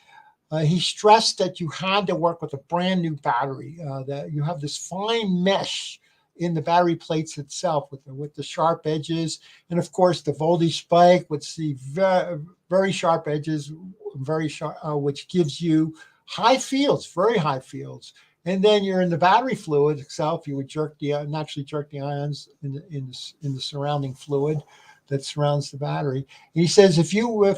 he stressed that you had to work with a brand new battery, that you have this fine mesh in the battery plates itself with the sharp edges. And of course, the voltage spike would see very, very sharp edges, very sharp, which gives you high fields, very high fields. And then you're in the battery fluid itself, you would naturally jerk the ions in the surrounding fluid that surrounds the battery. And he says, if you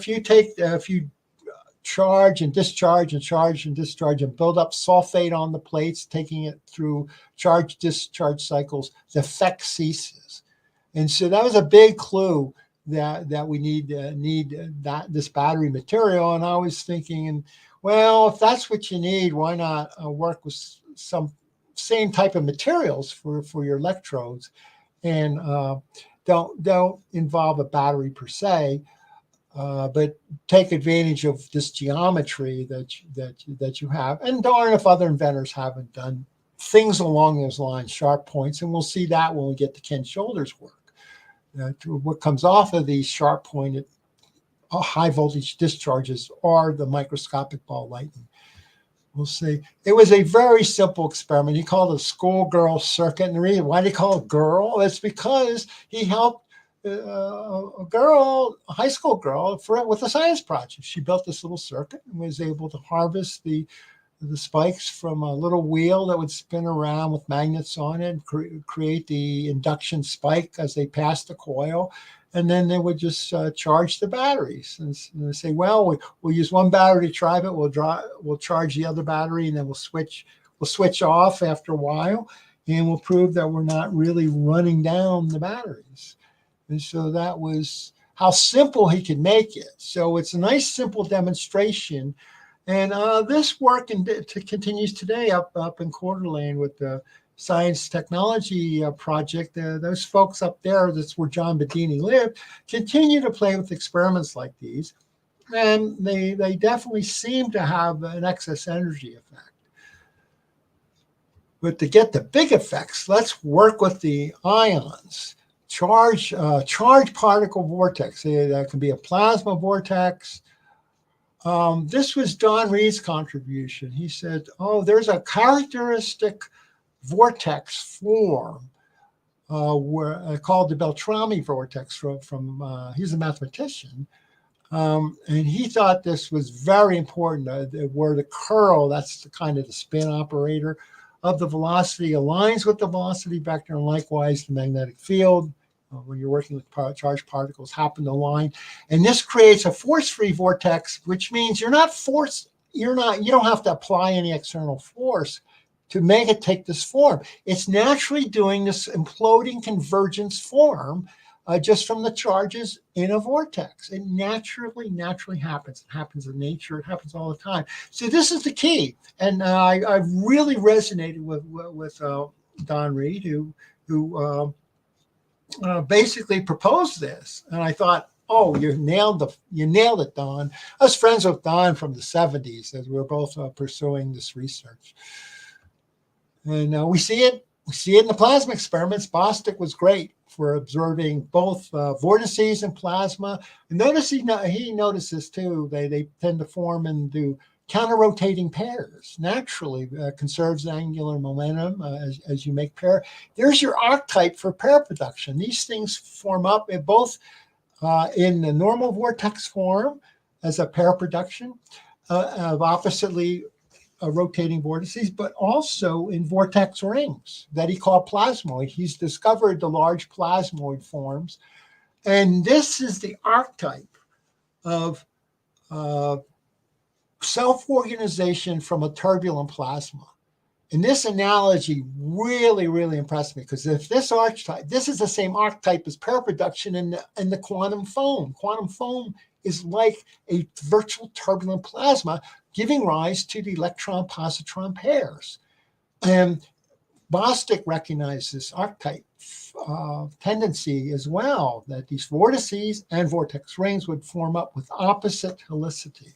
charge and discharge and charge and discharge and build up sulfate on the plates, taking it through charge discharge cycles, the effect ceases. And so that was a big clue that we need this battery material. And I was thinking, well, if that's what you need, why not work with some same type of materials for your electrodes, and don't involve a battery per se, but take advantage of this geometry that you have. And darn if other inventors haven't done things along those lines, sharp points. And we'll see that when we get to Ken Shoulder's work. What comes off of these sharp pointed high voltage discharges are the microscopic ball lightning. We'll see. It was a very simple experiment. He called it a schoolgirl circuit. And the reason why did he call it girl? It's because he helped a high school girl, with a science project. She built this little circuit and was able to harvest the spikes from a little wheel that would spin around with magnets on it and create the induction spike as they passed the coil. And then they would just charge the batteries and they say, well, we'll use one battery to drive it. We'll charge the other battery, and then we'll switch off after a while, and we'll prove that we're not really running down the batteries. And so that was how simple he could make it. So it's a nice, simple demonstration. And this work continues today up in Coeur d'Alene with the Science Technology Project. Those folks up there, that's where John Bedini lived, continue to play with experiments like these. And they definitely seem to have an excess energy effect. But to get the big effects, let's work with the ions. Charge particle vortex. That can be a plasma vortex. This was Don Reed's contribution. He said, there's a characteristic vortex form called the Beltrami vortex from he's a mathematician. And he thought this was very important, where the curl, that's the kind of the spin operator of the velocity, aligns with the velocity vector, and likewise the magnetic field when you're working with charged particles happen to align. And this creates a force-free vortex, which means you don't have to apply any external force to make it take this form. It's naturally doing this imploding convergence form just from the charges in a vortex. It naturally happens. It happens in nature. It happens all the time. So this is the key. And I really resonated with Don Reed, who basically proposed this. And I thought, oh, you nailed it, Don. I was friends with Don from the 70s as we were both pursuing this research. And we see it in the plasma experiments. Bostic was great for observing both vortices and plasma. And notice he noticed this too. They tend to form into counter-rotating pairs. Naturally, conserves angular momentum as you make pair. There's your archetype for pair production. These things form up in both in the normal vortex form as a pair production of oppositely rotating vortices, but also in vortex rings that he called plasmoid. He's discovered the large plasmoid forms. And this is the archetype of self-organization from a turbulent plasma. And this analogy really, really impressed me, because if this archetype, this is the same archetype as pair production in the quantum foam. Quantum foam is like a virtual turbulent plasma, giving rise to the electron-positron pairs. And Bostic recognized this archetype tendency as well, that these vortices and vortex rings would form up with opposite helicity.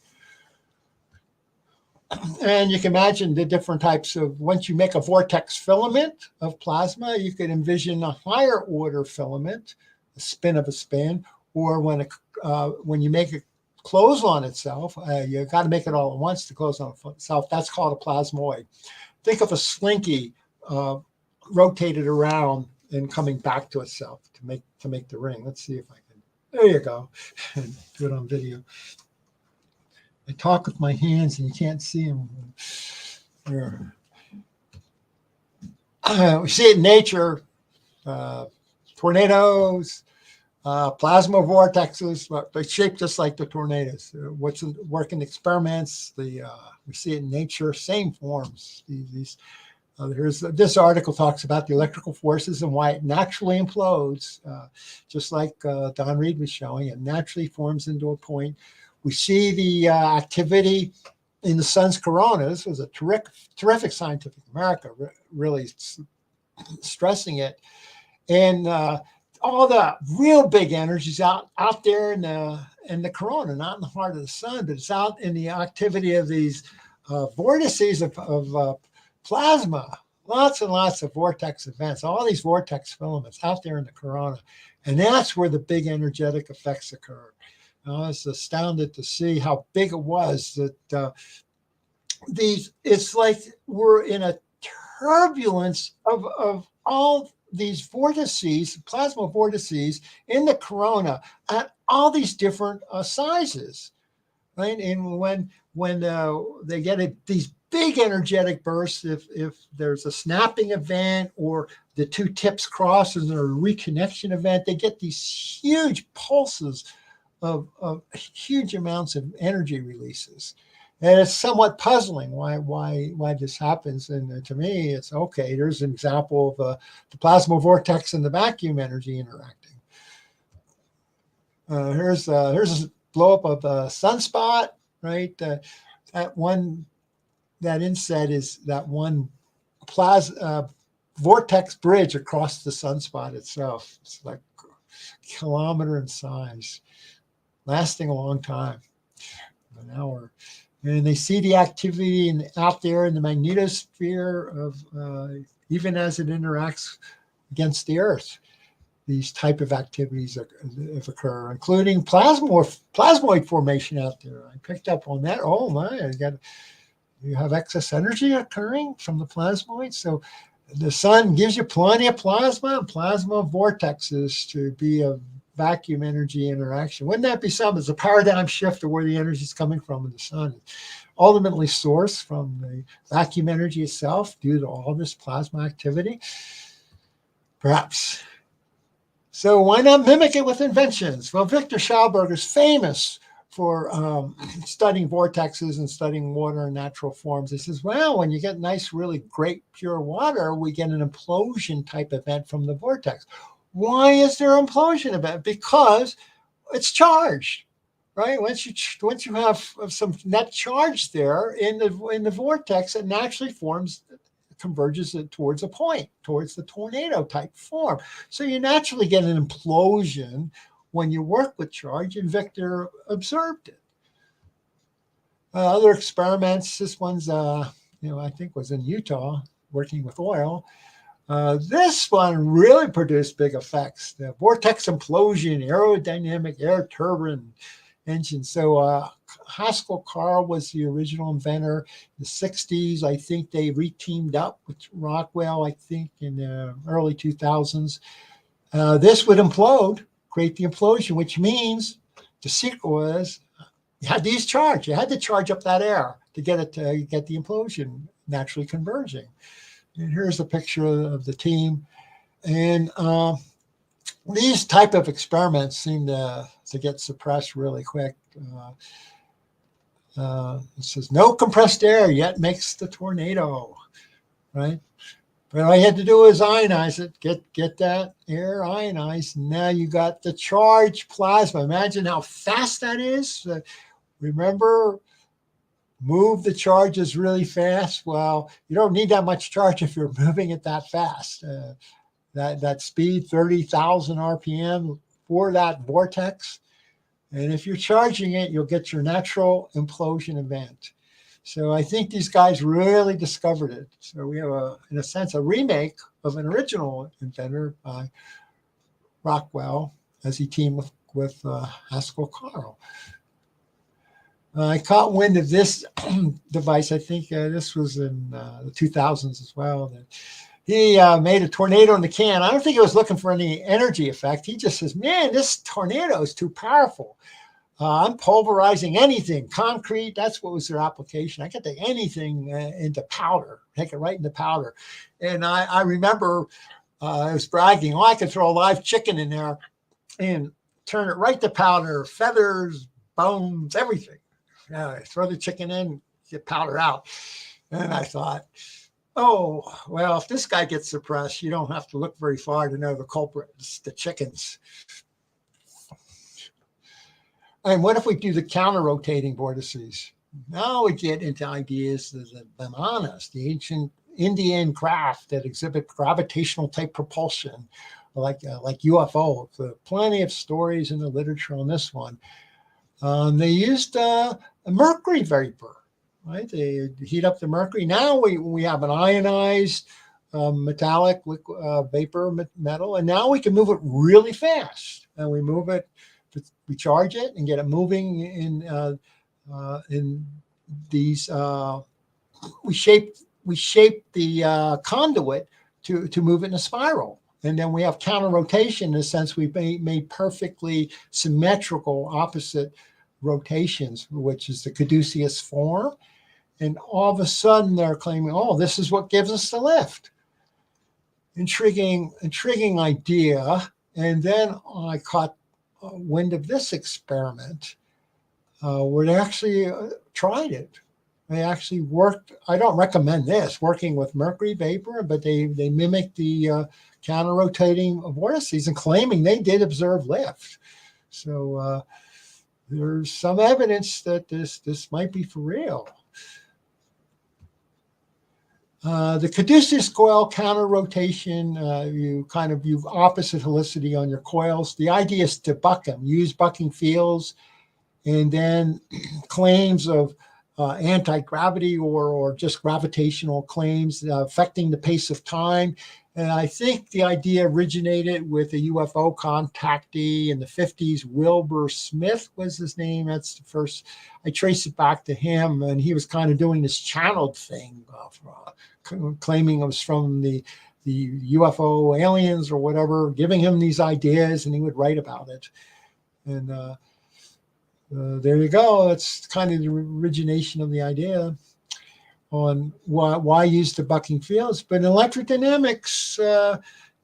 And you can imagine the different types of, once you make a vortex filament of plasma, you could envision a higher order filament, a spin of a spin, or when you make it close on itself, you got to make it all at once to close on itself. That's called a plasmoid. Think of a slinky rotated around and coming back to itself to make the ring. Let's see if I can. There you go. Do it on video. I talk with my hands and you can't see them. There. We see it in nature, tornadoes, plasma vortexes, but they're shaped just like the tornadoes. What's working experiments, we see it in nature, same forms. This article talks about the electrical forces and why it naturally implodes, just like Don Reed was showing. It naturally forms into a point. We see the activity in the sun's corona. This was a terrific Scientific America, really stressing it. And all the real big energies out there in the corona, not in the heart of the sun, but it's out in the activity of these vortices of plasma. Lots and lots of vortex events, all these vortex filaments out there in the corona. And that's where the big energetic effects occur. I was astounded to see how big it was that it's like we're in a turbulence of all these vortices, plasma vortices in the corona at all these different sizes, right? And when they get these big energetic bursts, if there's a snapping event or the two tips cross and there's a reconnection event, they get these huge pulses of huge amounts of energy releases. And it's somewhat puzzling why this happens. And to me, it's okay. There's an example of the plasma vortex and the vacuum energy interacting. Here's a blow up of a sunspot, right? That inset is that one vortex bridge across the sunspot itself. It's like a kilometer in size, lasting a long time, an hour. And they see the activity out there in the magnetosphere of even as it interacts against the Earth. These type of activities occur, including plasmoid formation out there. I picked up on that. Oh my! You have excess energy occurring from the plasmoid. So the sun gives you plenty of plasma and plasma vortexes to be a vacuum energy interaction. Wouldn't that be something? It's a paradigm shift of where the energy is coming from in the sun. Ultimately sourced from the vacuum energy itself due to all this plasma activity. Perhaps So why not mimic it with inventions? Well, Victor Schauberger is famous for studying vortexes and studying water in natural forms. He says, well, when you get nice, really great pure water, we get an implosion type event from the vortex. Why is there an implosion event? Because it's charged, right? Once you have some net charge there in the vortex, it naturally converges it towards a point, towards the tornado type form. So you naturally get an implosion when you work with charge, and Victor observed it. Other experiments, this one's, I think was in Utah, working with oil. This one really produced big effects. The vortex implosion, aerodynamic air turbine engine. So Haskell Carl was the original inventor. In the 60s, I think they re-teamed up with Rockwell, I think in the early 2000s. This would implode, create the implosion, which means the secret was you had to use charge. You had to charge up that air to get it to get the implosion naturally converging. And here's a picture of the team. And these type of experiments seem to get suppressed really quick. It says no compressed air yet makes the tornado, right? But all you had to do was ionize it, get that air ionized. Now you got the charged plasma. Imagine how fast that is. Remember, move the charges really fast. Well, you don't need that much charge if you're moving it that fast. That speed, 30,000 RPM for that vortex. And if you're charging it, you'll get your natural implosion event. So I think these guys really discovered it. So we have, in a sense, a remake of an original inventor by Rockwell as he teamed with Haskell Carl. I caught wind of this device. I think this was in the 2000s as well. He made a tornado in the can. I don't think he was looking for any energy effect. He just says, man, this tornado is too powerful. I'm pulverizing anything, concrete. That's what was their application. I could take anything into powder, take it right into powder. And I remember I was bragging, I could throw a live chicken in there and turn it right to powder, feathers, bones, everything. Throw the chicken in, get powder out. And I thought, oh, well, if this guy gets suppressed, you don't have to look very far to know the culprit. It's the chickens. And what if we do the counter-rotating vortices? Now we get into ideas of the bananas, the ancient Indian craft that exhibit gravitational type propulsion, like UFO. So plenty of stories in the literature on this one. They used a mercury vapor, right? They heat up the mercury. Now we have an ionized metallic vapor metal, and now we can move it really fast. And we move it, we charge it and get it moving in these. We shape the conduit to move it in a spiral. And then we have counter rotation in the sense we've made perfectly symmetrical opposite rotations, which is the caduceus form. And all of a sudden they're claiming, oh, this is what gives us the lift. Intriguing idea. And then I caught wind of this experiment where they actually tried it. They actually worked. I don't recommend this, working with mercury vapor, but they mimicked the counter-rotating vortices and claiming they did observe lift. So there's some evidence that this might be for real. The caduceus coil counter-rotation, you opposite helicity on your coils. The idea is to buck them, use bucking fields, and then claims of anti-gravity or just gravitational claims affecting the pace of time. And I think the idea originated with a UFO contactee in the 50s. Wilbur Smith was his name. That's the first. I traced it back to him, and he was kind of doing this channeled thing, claiming it was from the UFO aliens or whatever, giving him these ideas, and he would write about it. And there you go. It's kind of the origination of the idea on why use the bucking fields. But in electrodynamics,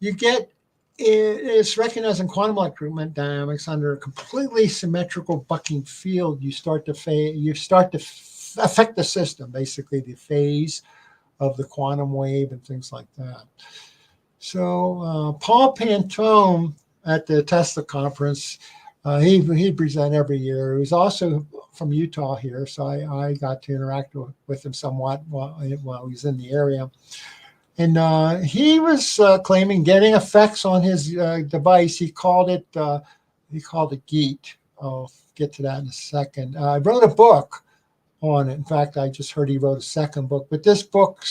you get it's recognized in quantum electromagnetic dynamics under a completely symmetrical bucking field. You start to affect the system, basically the phase of the quantum wave and things like that. So Paul Pantone at the Tesla conference, he present every year. He was also from Utah here, so I got to interact with him somewhat while he was in the area. And he was claiming getting effects on his device. He called it GEAT. I'll get to that in a second. I wrote a book on it. In fact, I just heard he wrote a second book. But this book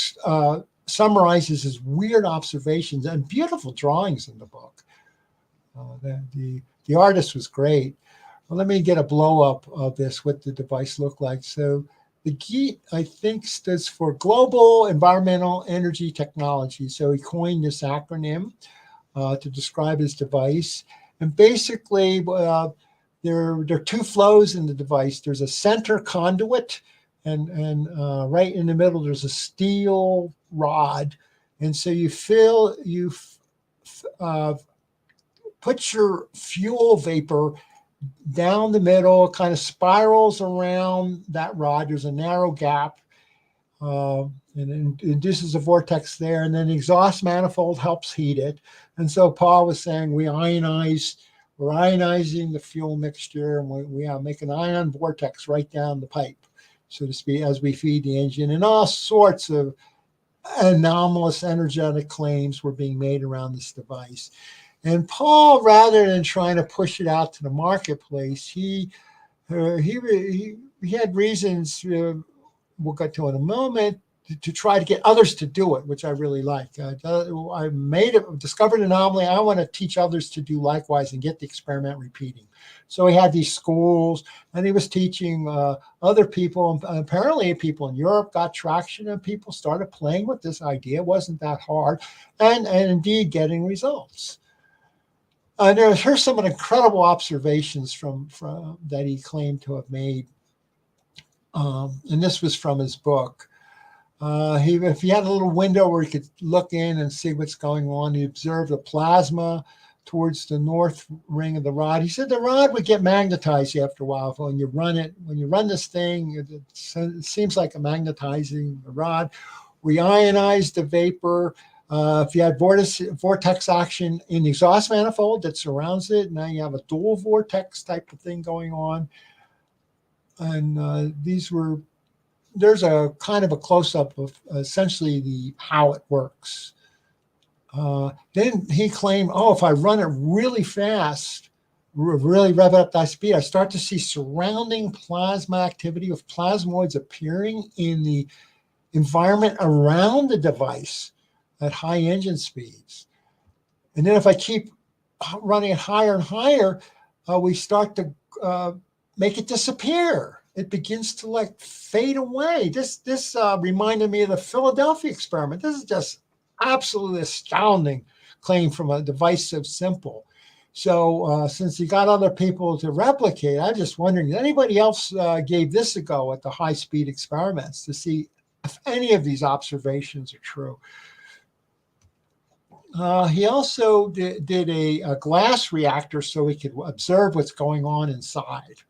summarizes his weird observations and beautiful drawings in the book. The artist was great. Well, let me get a blow up of this, what the device looked like. So the GEAT, I think, stands for Global Environmental Energy Technology. So he coined this acronym to describe his device. And basically, there are two flows in the device. There's a center conduit, and right in the middle, there's a steel rod. And so you put your fuel vapor down the middle, kind of spirals around that rod. There's a narrow gap, and it induces a vortex there. And then the exhaust manifold helps heat it. And so Paul was saying we're ionizing the fuel mixture, and we make an ion vortex right down the pipe, so to speak, as we feed the engine. And all sorts of anomalous energetic claims were being made around this device. And Paul, rather than trying to push it out to the marketplace, he had reasons, we'll get to in a moment, to try to get others to do it, which I really like. I discovered an anomaly. I want to teach others to do likewise and get the experiment repeating. So he had these schools, and he was teaching other people. And apparently, people in Europe got traction, and people started playing with this idea. It wasn't that hard, and indeed getting results. Here's some of the incredible observations from that he claimed to have made, and this was from his book. If he had a little window where he could look in and see what's going on, he observed the plasma towards the north ring of the rod. He said the rod would get magnetized after a while. When you run this thing, it seems like a magnetizing the rod. We ionized the vapor. If you had vortex action in the exhaust manifold that surrounds it, now you have a dual vortex type of thing going on. And there's a kind of a close-up of essentially how it works. Then he claimed, if I run it really fast, really rev it up to high speed, I start to see surrounding plasma activity with plasmoids appearing in the environment around the device at high engine speeds. And then if I keep running it higher and higher, we start to make it disappear. It begins to fade away. This reminded me of the Philadelphia experiment. This is just absolutely astounding claim from a device so simple. So since he got other people to replicate, I'm just wondering, did anybody else gave this a go at the high speed experiments to see if any of these observations are true? He also did a glass reactor so he could observe what's going on inside,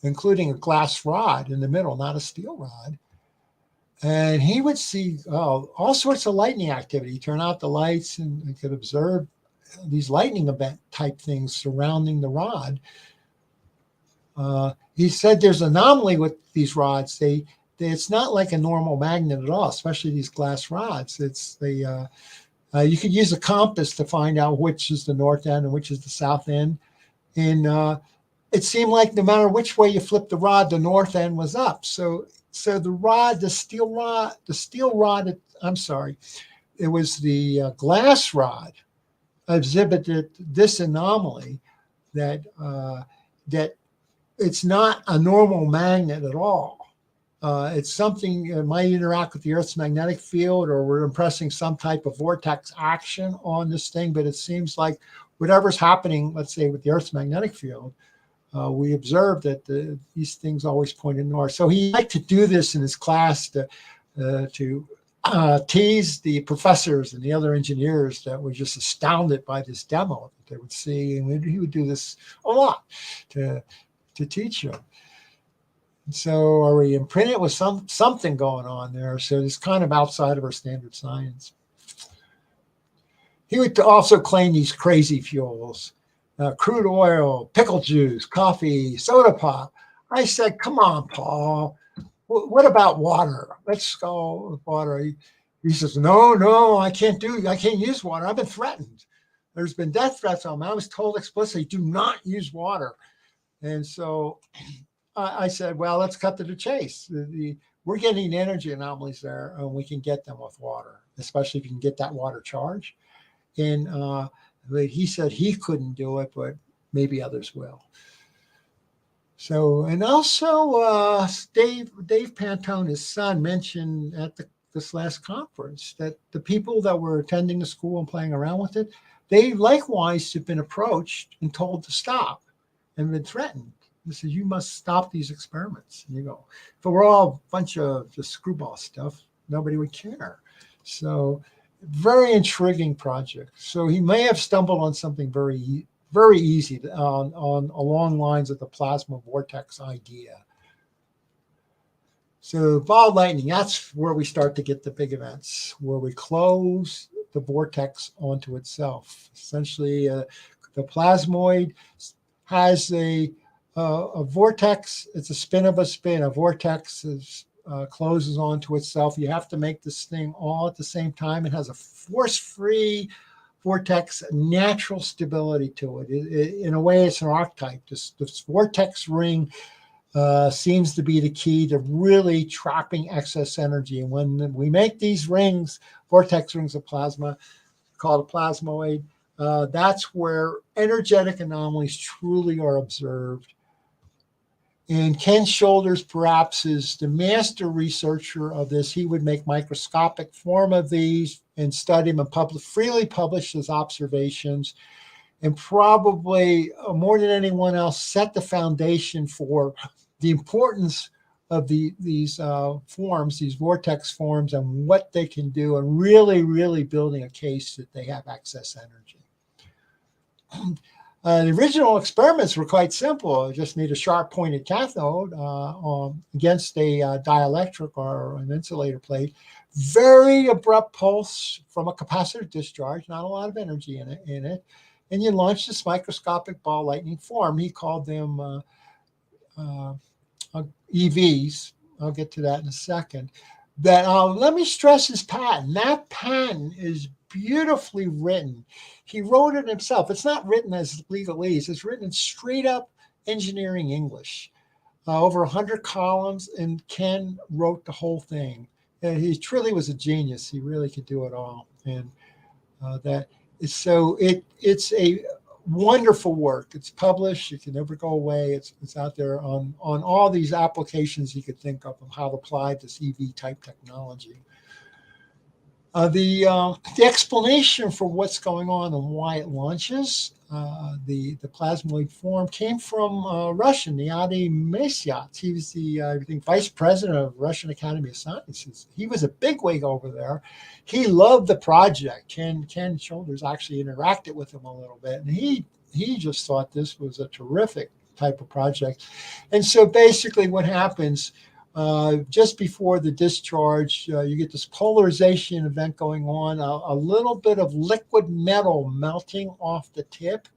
including a glass rod in the middle, not a steel rod. And he would see all sorts of lightning activity. Turn out the lights and could observe these lightning event type things surrounding the rod. He said there's an anomaly with these rods. It's not like a normal magnet at all, especially these glass rods. You could use a compass to find out which is the north end and which is the south end. And it seemed like no matter which way you flipped the rod, the north end was up. So the steel rod, it was the glass rod exhibited this anomaly that it's not a normal magnet at all. It's something that might interact with the Earth's magnetic field, or we're impressing some type of vortex action on this thing, but it seems like whatever's happening, let's say with the Earth's magnetic field, we observed that these things always pointed north. So he liked to do this in his class to teased the professors and the other engineers that were just astounded by this demo that they would see. And he would do this a lot to teach them. And so are we imprinted with something going on there? So it's kind of outside of our standard science. He would also claim these crazy fuels, crude oil, pickle juice, coffee, soda pop. I said, come on, Paul. What about water? Let's go with water. He says, no, I can't use water. I've been threatened. There's been death threats on me. I was told explicitly, do not use water. And so I said, well, let's cut to the chase. We're getting energy anomalies there, and we can get them with water, especially if you can get that water charge. And he said he couldn't do it, but maybe others will. So, and also Dave Pantone, his son, mentioned at this last conference that the people that were attending the school and playing around with it, they likewise have been approached and told to stop and been threatened. He says, you must stop these experiments. And you go, if it were all a bunch of just screwball stuff, nobody would care. So very intriguing project. So he may have stumbled on something very easy along lines of the plasma vortex idea. So ball lightning, that's where we start to get the big events, where we close the vortex onto itself. Essentially, the plasmoid has a vortex. It's a spin of a spin. A vortex closes onto itself. You have to make this thing all at the same time. It has a force-free vortex, natural stability to it. In a way, it's an archetype. This vortex ring seems to be the key to really trapping excess energy. And when we make these rings, vortex rings of plasma, called a plasmoid, that's where energetic anomalies truly are observed. And Ken Shoulders perhaps is the master researcher of this. He would make microscopic form of these and study them and freely publish his observations, and probably more than anyone else set the foundation for the importance of these forms, these vortex forms, and what they can do, and really building a case that they have excess energy. The original experiments were quite simple. You just need a sharp pointed cathode against a dielectric or an insulator plate. Very abrupt pulse from a capacitor discharge, not a lot of energy in it. And you launch this microscopic ball lightning form. He called them EVs. I'll get to that in a second. But let me stress his patent. That patent is beautifully written. He wrote it himself. It's not written as legalese. It's written in straight up engineering English. Over 100 columns, and Ken wrote the whole thing. And he truly was a genius. He really could do it all. And it's a wonderful work. It's published. It can never go away. It's out there on all these applications you could think of how to apply this EV type technology. The explanation for what's going on and why it launches the plasmoid form came from Russian, Niadi Mesyat. He was the I think vice president of Russian Academy of Sciences. He was a bigwig over there. He loved the project. Ken Shoulders actually interacted with him a little bit, and he just thought this was a terrific type of project. And so basically what happens just before the discharge, you get this polarization event going on, a little bit of liquid metal melting off the tip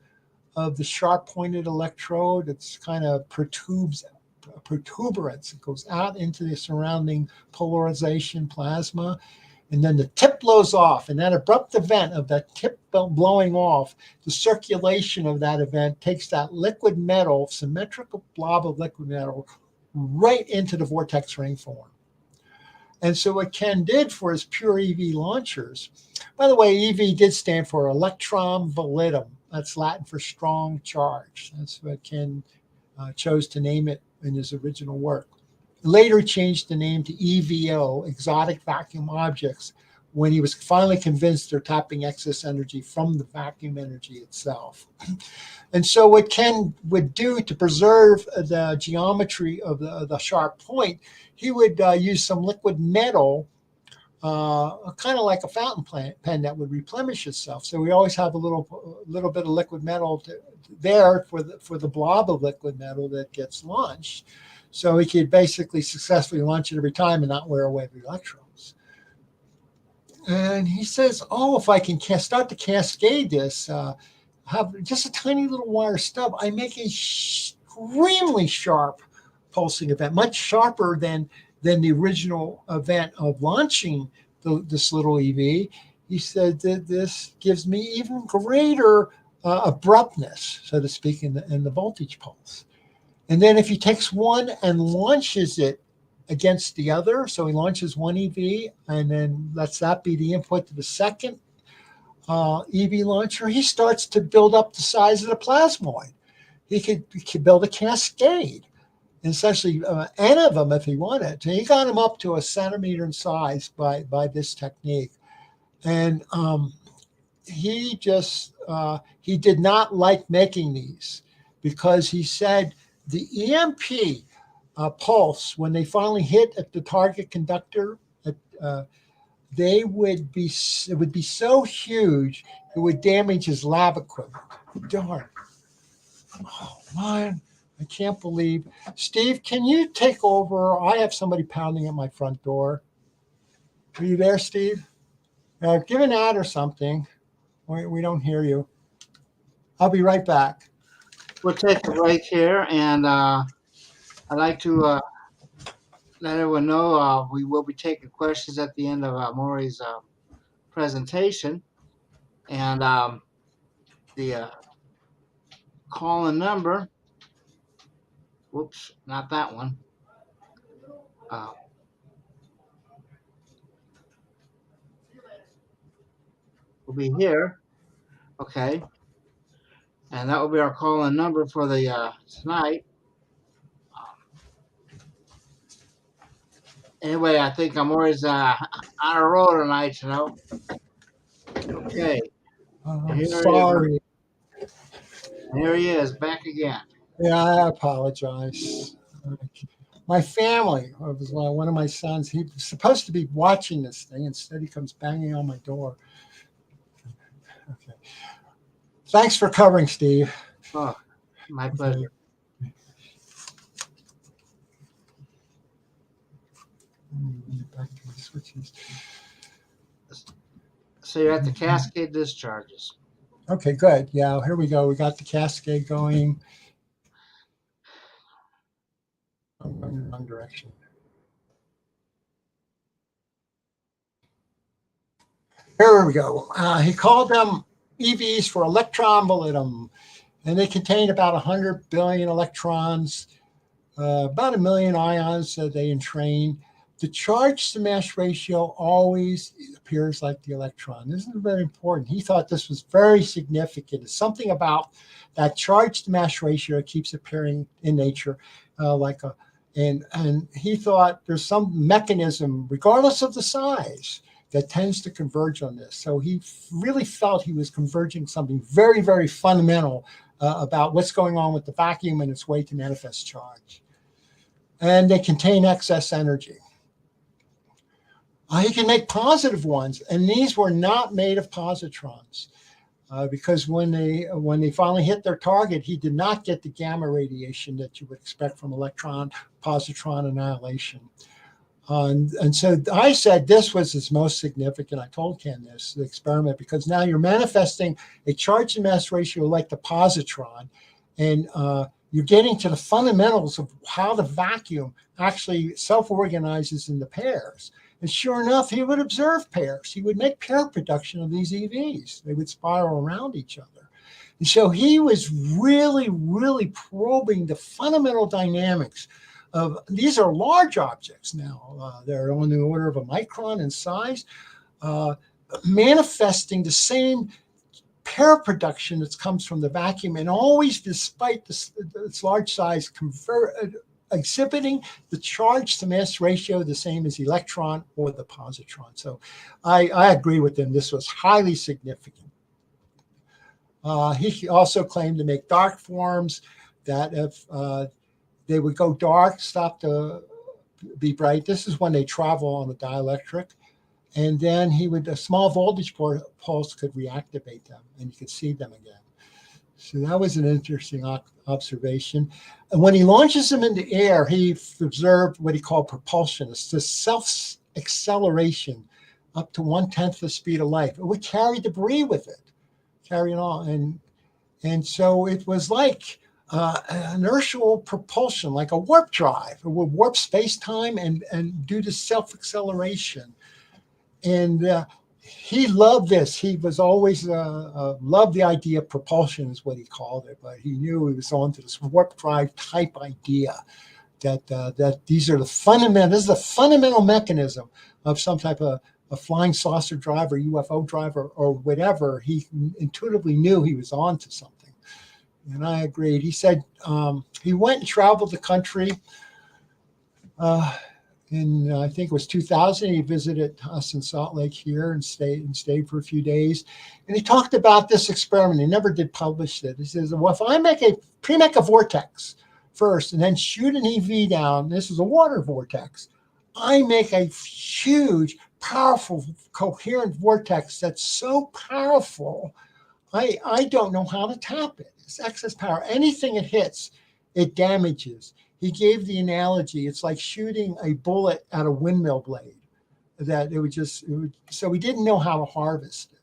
of the sharp pointed electrode. It's kind of protuberance. It goes out into the surrounding polarization plasma. And then the tip blows off, and that abrupt event of that tip blowing off, the circulation of that event takes that liquid metal, symmetrical blob of liquid metal, right into the vortex ring form. And so what Ken did for his pure EV launchers, by the way, EV did stand for electron validum. That's Latin for strong charge. That's what Ken chose to name it in his original work. Later changed the name to EVO, exotic vacuum objects, when he was finally convinced they're tapping excess energy from the vacuum energy itself. And so what Ken would do to preserve the geometry of the sharp point, he would use some liquid metal kind of like a fountain pen that would replenish itself. So we always have a little bit of liquid metal there for the blob of liquid metal that gets launched. So we could basically successfully launch it every time and not wear away the electrons. And he says, oh, if I can start to cascade this, have just a tiny little wire stub, I make a extremely sharp pulsing event, much sharper than the original event of launching this little EV. He said that this gives me even greater abruptness, so to speak, in the voltage pulse. And then if he takes one and launches it against the other, so he launches one EV and then lets that be the input to the second EV launcher, he starts to build up the size of the plasmoid. He could build a cascade, and essentially N of them if he wanted. So he got them up to a centimeter in size by this technique. And he did not like making these because he said the EMP pulse, when they finally hit at the target conductor, it would be so huge it would damage his lab equipment. Darn! Oh man, I can't believe. Steve, can you take over? I have somebody pounding at my front door. Are you there, Steve? Give an ad or something. We don't hear you. I'll be right back. We'll take a break here, and I'd like to let everyone know we will be taking questions at the end of Moray's presentation. And the call-in number, whoops, not that one. Will be here, okay. And that will be our call-in number for the tonight. Anyway, I think I'm always on a roll tonight, you know. Okay. I'm sorry. Here he is, back again. Yeah, I apologize. My family, it was one of my sons, he was supposed to be watching this thing. Instead, he comes banging on my door. Okay. Thanks for covering, Steve. Oh, my pleasure. Back to my switches. So you're at the cascade discharges. Okay, good. Yeah, here we go. We got the cascade going. I'm going in the wrong direction. Here we go. He called them EVs for electron volitum, and they contain about 100 billion electrons, about 1 million ions that they entrain. The charge to mass ratio always appears like the electron. This is very important. He thought this was very significant. It's something about that charge to mass ratio keeps appearing in nature and he thought there's some mechanism, regardless of the size, that tends to converge on this. So he really felt he was converging something very, very fundamental about what's going on with the vacuum and its way to manifest charge. And they contain excess energy. He can make positive ones, and these were not made of positrons because when they finally hit their target, he did not get the gamma radiation that you would expect from electron-positron annihilation. And so I said this was his most significant. I told Ken this, the experiment, because now you're manifesting a charge to mass ratio like the positron, and you're getting to the fundamentals of how the vacuum actually self-organizes into pairs. And sure enough, he would observe pairs. He would make pair production of these EVs. They would spiral around each other. And so he was really, really probing the fundamental dynamics of, these are large objects now. They're on the order of a micron in size, manifesting the same pair production that comes from the vacuum, and always, despite its large size, exhibiting the charge to mass ratio the same as the electron or the positron. So I agree with him. This was highly significant. He also claimed to make dark forms that if they would go dark, stop to be bright. This is when they travel on the dielectric. and then a small voltage pulse could reactivate them, and you could see them again. So that was an interesting observation. And when he launches them into air, he observed what he called propulsion. It's the self-acceleration up to 1/10 the speed of light. It would carry debris with it, carry it on. And so it was like inertial propulsion, like a warp drive. It would warp space-time and due to self-acceleration. And he loved this. He was always loved the idea of propulsion, is what he called it. But he knew he was on to this warp drive type idea that these are the fundamental. This is the fundamental mechanism of some type of a flying saucer drive or UFO drive or whatever. He intuitively knew he was on to something. And I agreed. He said he went and traveled the country. In I think it was 2000, he visited us in Salt Lake here and stayed for a few days. And he talked about this experiment. He never did publish it. He says, well, if I make a vortex first and then shoot an EV down, this is a water vortex, I make a huge, powerful, coherent vortex that's so powerful, I don't know how to tap it. It's excess power. Anything it hits, it damages. He gave the analogy, it's like shooting a bullet at a windmill blade, that so he didn't know how to harvest it.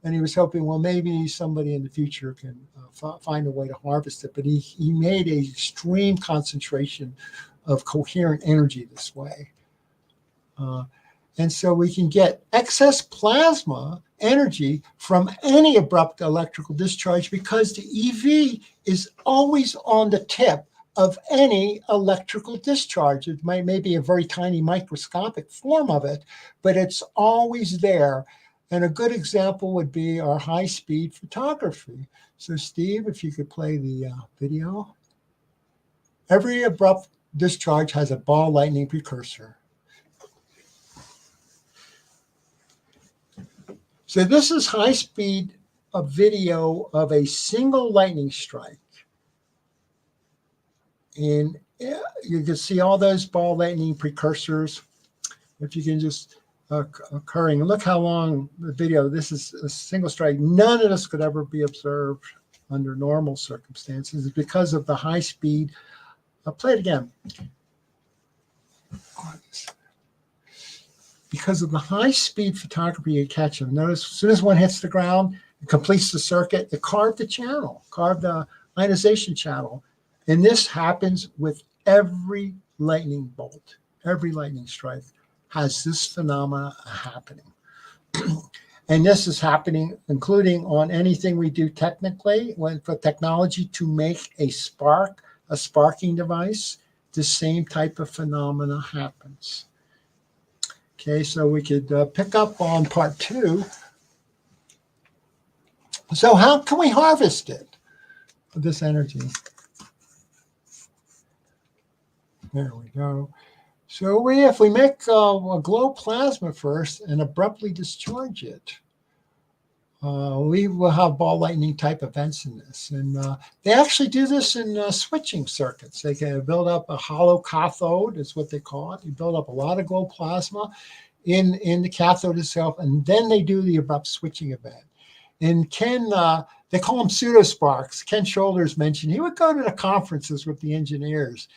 And he was hoping, well, maybe somebody in the future can find a way to harvest it. But he made an extreme concentration of coherent energy this way. And so we can get excess plasma energy from any abrupt electrical discharge because the EV is always on the tip of any electrical discharge. It may be a very tiny microscopic form of it, but it's always there. And a good example would be our high-speed photography. So Steve, if you could play the video. Every abrupt discharge has a ball lightning precursor. So this is high-speed video of a single lightning strike. And you can see all those ball lightning precursors. If you can just occurring. And look how long the video, this is a single strike. None of this could ever be observed under normal circumstances because of the high speed. I'll play it again. Because of the high speed photography you catch them. Notice as soon as one hits the ground, it completes the circuit, it carved the channel, carved the ionization channel. And this happens with every lightning bolt, every lightning strike has this phenomena happening. And this is happening, including on anything we do technically, for technology to make a sparking device, the same type of phenomena happens. Okay, so we could pick up on part 2. So how can we harvest it, this energy? There we go. So if we make a glow plasma first and abruptly discharge it, we will have ball lightning type events in this. And they actually do this in switching circuits. They can build up a hollow cathode, is what they call it. You build up a lot of glow plasma in the cathode itself, and then they do the abrupt switching event. And Ken, they call them pseudo sparks. Ken Shoulders mentioned he would go to the conferences with the engineers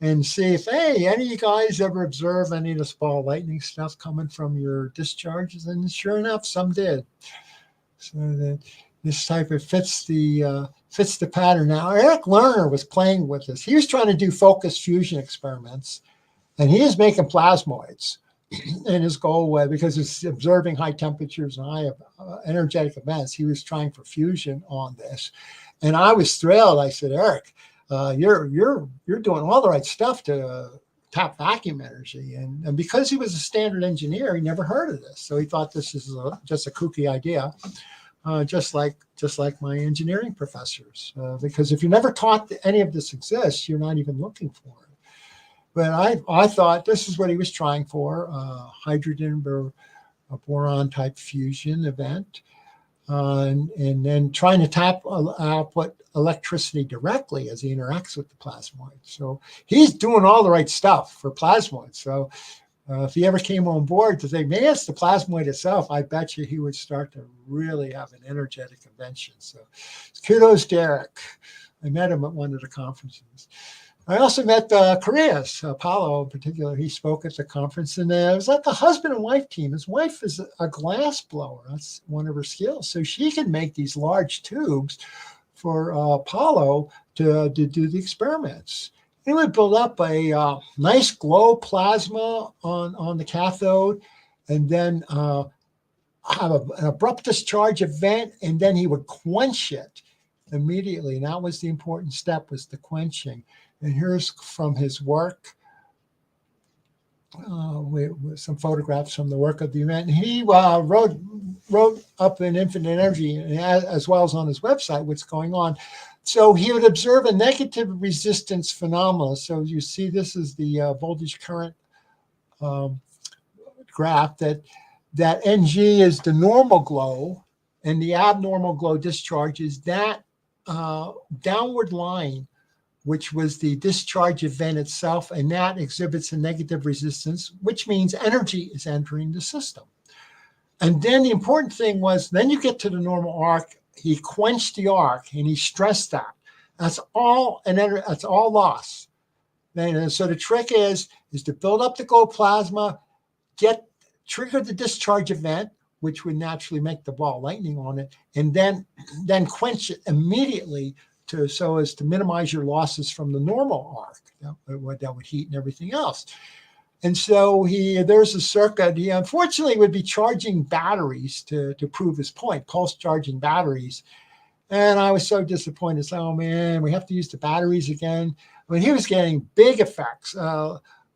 and see if, hey, any of you guys ever observe any of this ball lightning stuff coming from your discharges? And sure enough, some did. So that this type of fits the pattern. Now, Eric Lerner was playing with this. He was trying to do focused fusion experiments, and he is making plasmoids. And his goal was, because he's observing high temperatures and high energetic events, he was trying for fusion on this. And I was thrilled. I said, Eric, you're doing all the right stuff to tap vacuum energy. And because he was a standard engineer, he never heard of this. So he thought this is just a kooky idea, just like my engineering professors. Because if you never taught that any of this exists, you're not even looking for it. But I thought this is what he was trying for, hydrogen boron type fusion event. And then trying to tap output electricity directly as he interacts with the plasmoid. So he's doing all the right stuff for plasmoids. So If he ever came on board to say, man, it's the plasmoid itself, I bet you he would start to really have an energetic invention. So kudos to Eric. I met him at one of the conferences. I also met Korea's, Apollo in particular. He spoke at the conference, and it was like a husband and wife team. His wife is a glass blower. That's one of her skills. So she can make these large tubes for Apollo to do the experiments. It would build up a nice glow plasma on the cathode, and then have an abrupt discharge event, and then he would quench it immediately. And that was the important step, was the quenching. And here's from his work, with some photographs from the work of the event. And he wrote up in Infinite Energy, as well as on his website, what's going on. So he would observe a negative resistance phenomena. So you see, this is the voltage current graph, that NG is the normal glow, and the abnormal glow discharge is that downward line, which was the discharge event itself, and that exhibits a negative resistance, which means energy is entering the system. And then the important thing was, then you get to the normal arc. He quenched the arc, and he stressed that. That's all, and that's all loss. And so the trick is to build up the gold plasma, trigger the discharge event, which would naturally make the ball lightning on it, and then quench it immediately so as to minimize your losses from the normal arc that would heat and everything else. And so there's a circuit. He unfortunately would be charging batteries to prove his point, pulse charging batteries. And I was so disappointed. So, oh man, we have to use the batteries again. I mean, he was getting big effects,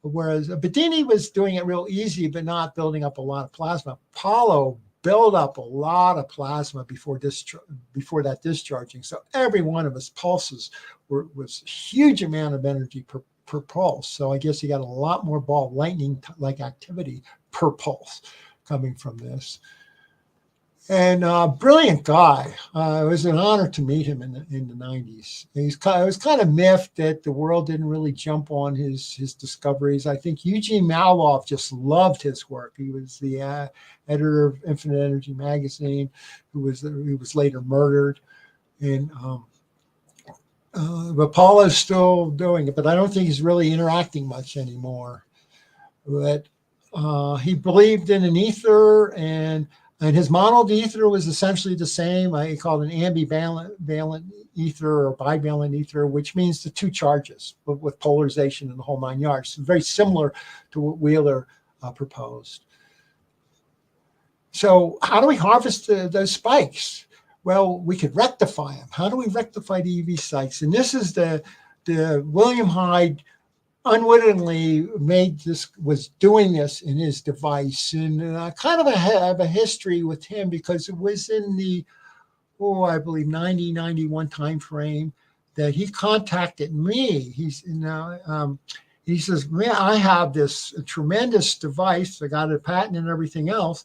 whereas Bedini was doing it real easy, but not building up a lot of plasma. Apollo build up a lot of plasma before that discharging. So every one of his pulses was a huge amount of energy per pulse. So I guess he got a lot more ball lightning-like activity per pulse coming from this. And brilliant guy. It was an honor to meet him in the 90s. I was kind of miffed that the world didn't really jump on his discoveries. I think Eugene Malov just loved his work. He was the editor of Infinite Energy magazine, who was later murdered. And Apollo's still doing it, but I don't think he's really interacting much anymore. But he believed in an ether, and his modeled ether was essentially the same. He called it an ambivalent ether or bivalent ether, which means the two charges with polarization in the whole 9 yards. So very similar to what Wheeler proposed. So how do we harvest those spikes? Well, we could rectify them. How do we rectify the EV spikes? And this is the William Hyde unwittingly was doing this in his device, and kind of have a history with him, because it was in the I believe 90-91 time frame that he contacted me. He says, man, I have this tremendous device. I got a patent and everything else.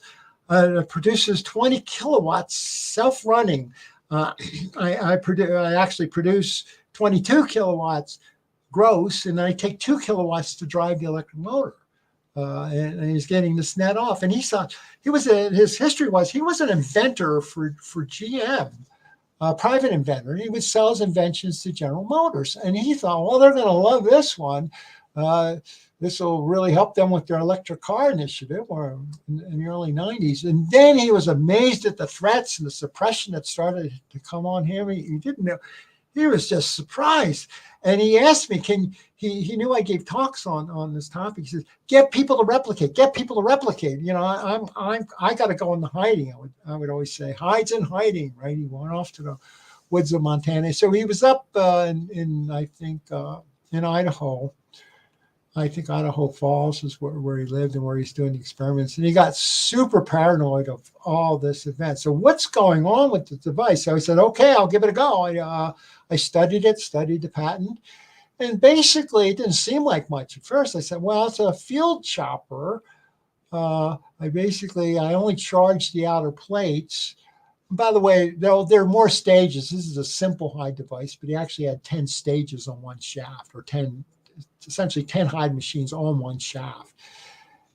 It produces 20 kilowatts self-running. I actually produce 22 kilowatts gross, and I take 2 kilowatts to drive the electric motor. And he's getting this net off. And his history was he was an inventor for GM, a private inventor. He would sell his inventions to General Motors. And he thought, well, they're going to love this one. This will really help them with their electric car initiative, or in the early 90s. And then he was amazed at the threats and the suppression that started to come on him. He didn't know. He was just surprised. And he asked me, he knew I gave talks on this topic. He says, get people to replicate. You know, I got to go into hiding. I would always say, hides in hiding, right? He went off to the woods of Montana. So he was up in Idaho. I think Idaho Falls is where he lived and where he's doing the experiments. And he got super paranoid of all this event. So what's going on with the device? So I said, okay, I'll give it a go. I studied the patent. And basically, it didn't seem like much at first. I said, well, it's a field chopper. I only charged the outer plates. By the way, there are more stages. This is a simple Hyde device, but he actually had 10 stages on one shaft, or essentially 10 Hyde machines on one shaft.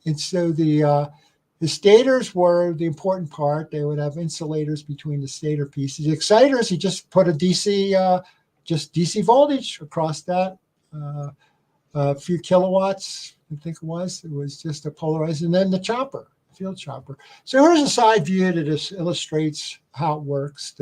And so the stators were the important part. They would have insulators between the stator pieces. The exciters, you just put a DC voltage across that, a few kilowatts, I think it was. It was just a polarized, and then the chopper, field chopper. So here's a side view that just illustrates how it works.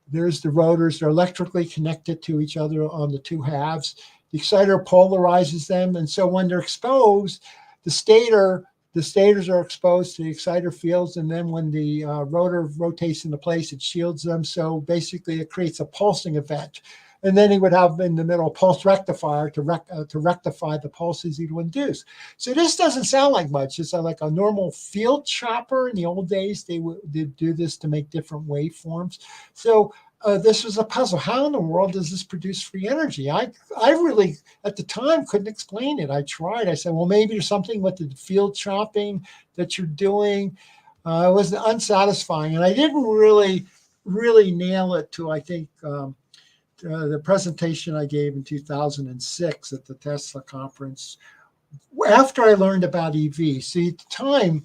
There's the rotors. They're electrically connected to each other on the two halves. The exciter polarizes them, and so when they're exposed, the stators are exposed to the exciter fields, and then when the rotor rotates into place, it shields them. So basically, it creates a pulsing event. And then he would have in the middle a pulse rectifier to rectify the pulses he'd induce. So this doesn't sound like much. It's like a normal field chopper. In the old days, they'd do this to make different waveforms. So this was a puzzle. How in the world does this produce free energy? I really, at the time, couldn't explain it. I tried. I said, well, maybe there's something with the field chopping that you're doing. It was unsatisfying. And I didn't really nail it to, I think, the presentation I gave in 2006 at the Tesla conference, after I learned about EV. See, at the time,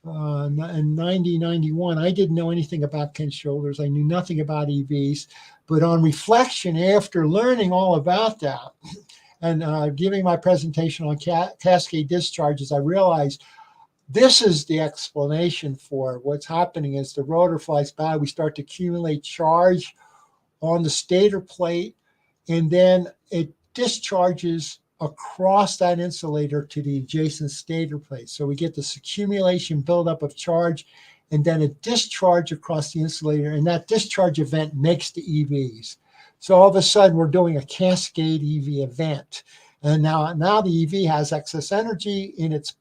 in 91, I didn't know anything about Ken shoulders. I knew nothing about EVs. But on reflection, after learning all about that and giving my presentation on cascade discharges, I realized this is the explanation for what's happening. As the rotor flies by, we start to accumulate charge on the stator plate, and then it discharges across that insulator to the adjacent stator plate. So we get this accumulation buildup of charge, and then a discharge across the insulator, and that discharge event makes the EVs. So all of a sudden, we're doing a cascade EV event, and now the EV has excess energy in its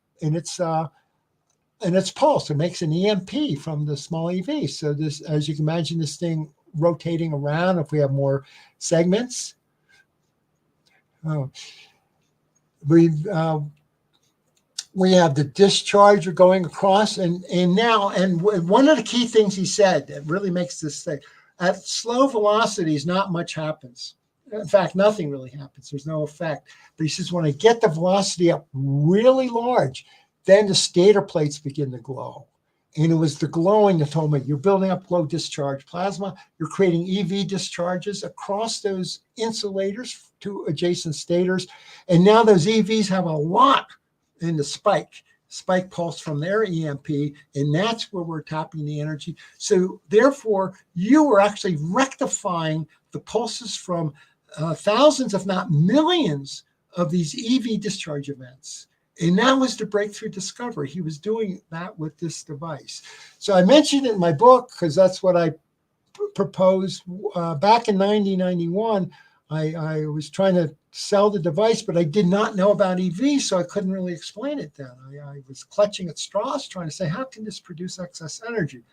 pulse. It makes an EMP from the small EV. So this, as you can imagine, this thing rotating around. If we have more segments, we have the discharge going across, and one of the key things he said that really makes this thing, at slow velocities, not much happens. In fact, nothing really happens. There's no effect. But he says when I get the velocity up really large, then the stator plates begin to glow. And it was the glowing that told me you're building up low discharge plasma. You're creating EV discharges across those insulators to adjacent stators. And now those EVs have a lot in the spike pulse from their EMP. And that's where we're tapping the energy. So therefore, you are actually rectifying the pulses from thousands, if not millions, of these EV discharge events. And that was the breakthrough discovery. He was doing that with this device. So I mentioned it in my book because that's what I proposed. Back in 1991, I was trying to sell the device, but I did not know about EV, so I couldn't really explain it then. I was clutching at straws trying to say, how can this produce excess energy?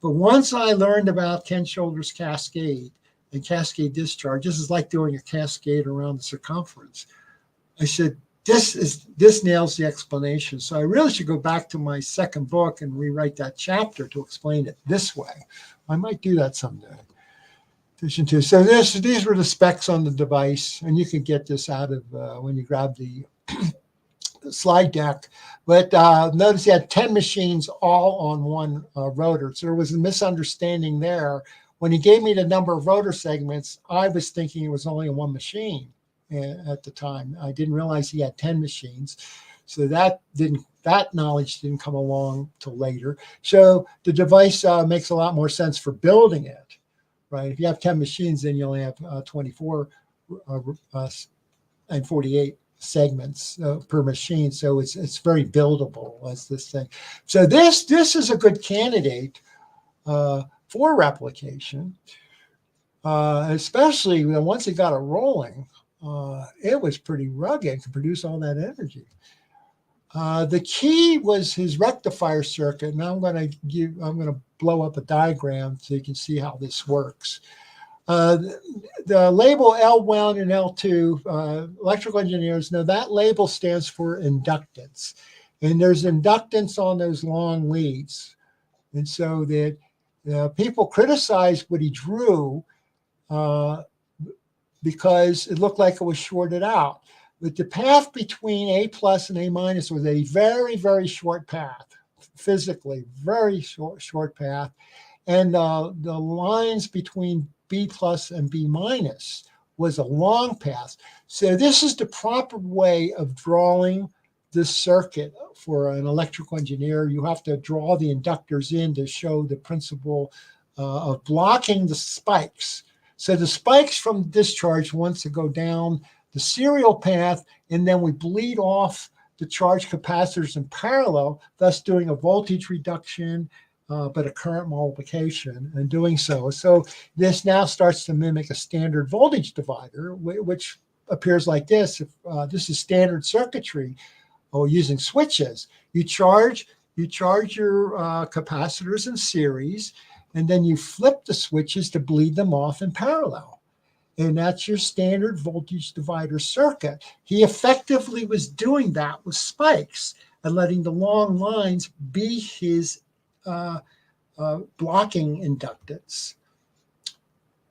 But once I learned about Ken shoulders cascade and cascade discharge, this is like doing a cascade around the circumference. I said, this nails the explanation. So I really should go back to my second book and rewrite that chapter to explain it this way. I might do that someday. So these were the specs on the device, and you can get this out of when you grab the slide deck. But notice he had 10 machines all on one rotor. So there was a misunderstanding there. When he gave me the number of rotor segments, I was thinking it was only on one machine at the time. I didn't realize he had 10 machines. So that knowledge didn't come along till later. So the device makes a lot more sense for building it, right? If you have 10 machines, then you only have 24 and 48 segments per machine. So it's very buildable as this thing. So this is a good candidate for replication, especially once it got it rolling. It was pretty rugged to produce all that energy. The key was his rectifier circuit. Now I'm going to blow up a diagram so you can see how this works. The label L1 and L2, electrical engineers know that label stands for inductance. And there's inductance on those long leads. And so that people criticized what he drew because it looked like it was shorted out. But the path between A plus and A minus was a very, very short path, physically, very short path. And the lines between B plus and B minus was a long path. So this is the proper way of drawing this circuit for an electrical engineer. You have to draw the inductors in to show the principle of blocking the spikes. So the spikes from discharge wants to go down the serial path, and then we bleed off the charged capacitors in parallel, thus doing a voltage reduction, but a current multiplication in doing so. So this now starts to mimic a standard voltage divider, which appears like this. If this is standard circuitry, using switches. You charge your capacitors in series, and then you flip the switches to bleed them off in parallel. And that's your standard voltage divider circuit. He effectively was doing that with spikes and letting the long lines be his blocking inductance.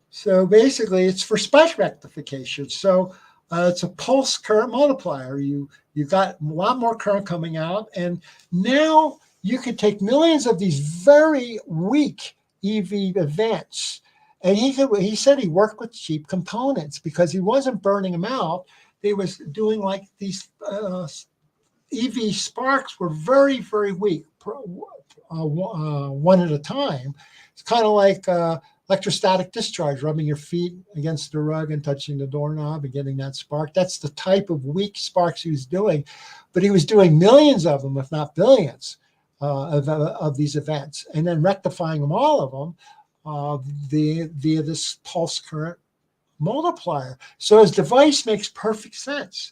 So basically, it's for spike rectification. So it's a pulse current multiplier. You got a lot more current coming out, and now you can take millions of these very weak EV events. And he said he worked with cheap components because he wasn't burning them out. They was doing like these EV sparks were very, very weak, one at a time. It's kind of like electrostatic discharge, rubbing your feet against the rug and touching the doorknob and getting that spark. That's the type of weak sparks he was doing. But he was doing millions of them, if not billions, of these events, and then rectifying them, all of them, via this pulse current multiplier. So his device makes perfect sense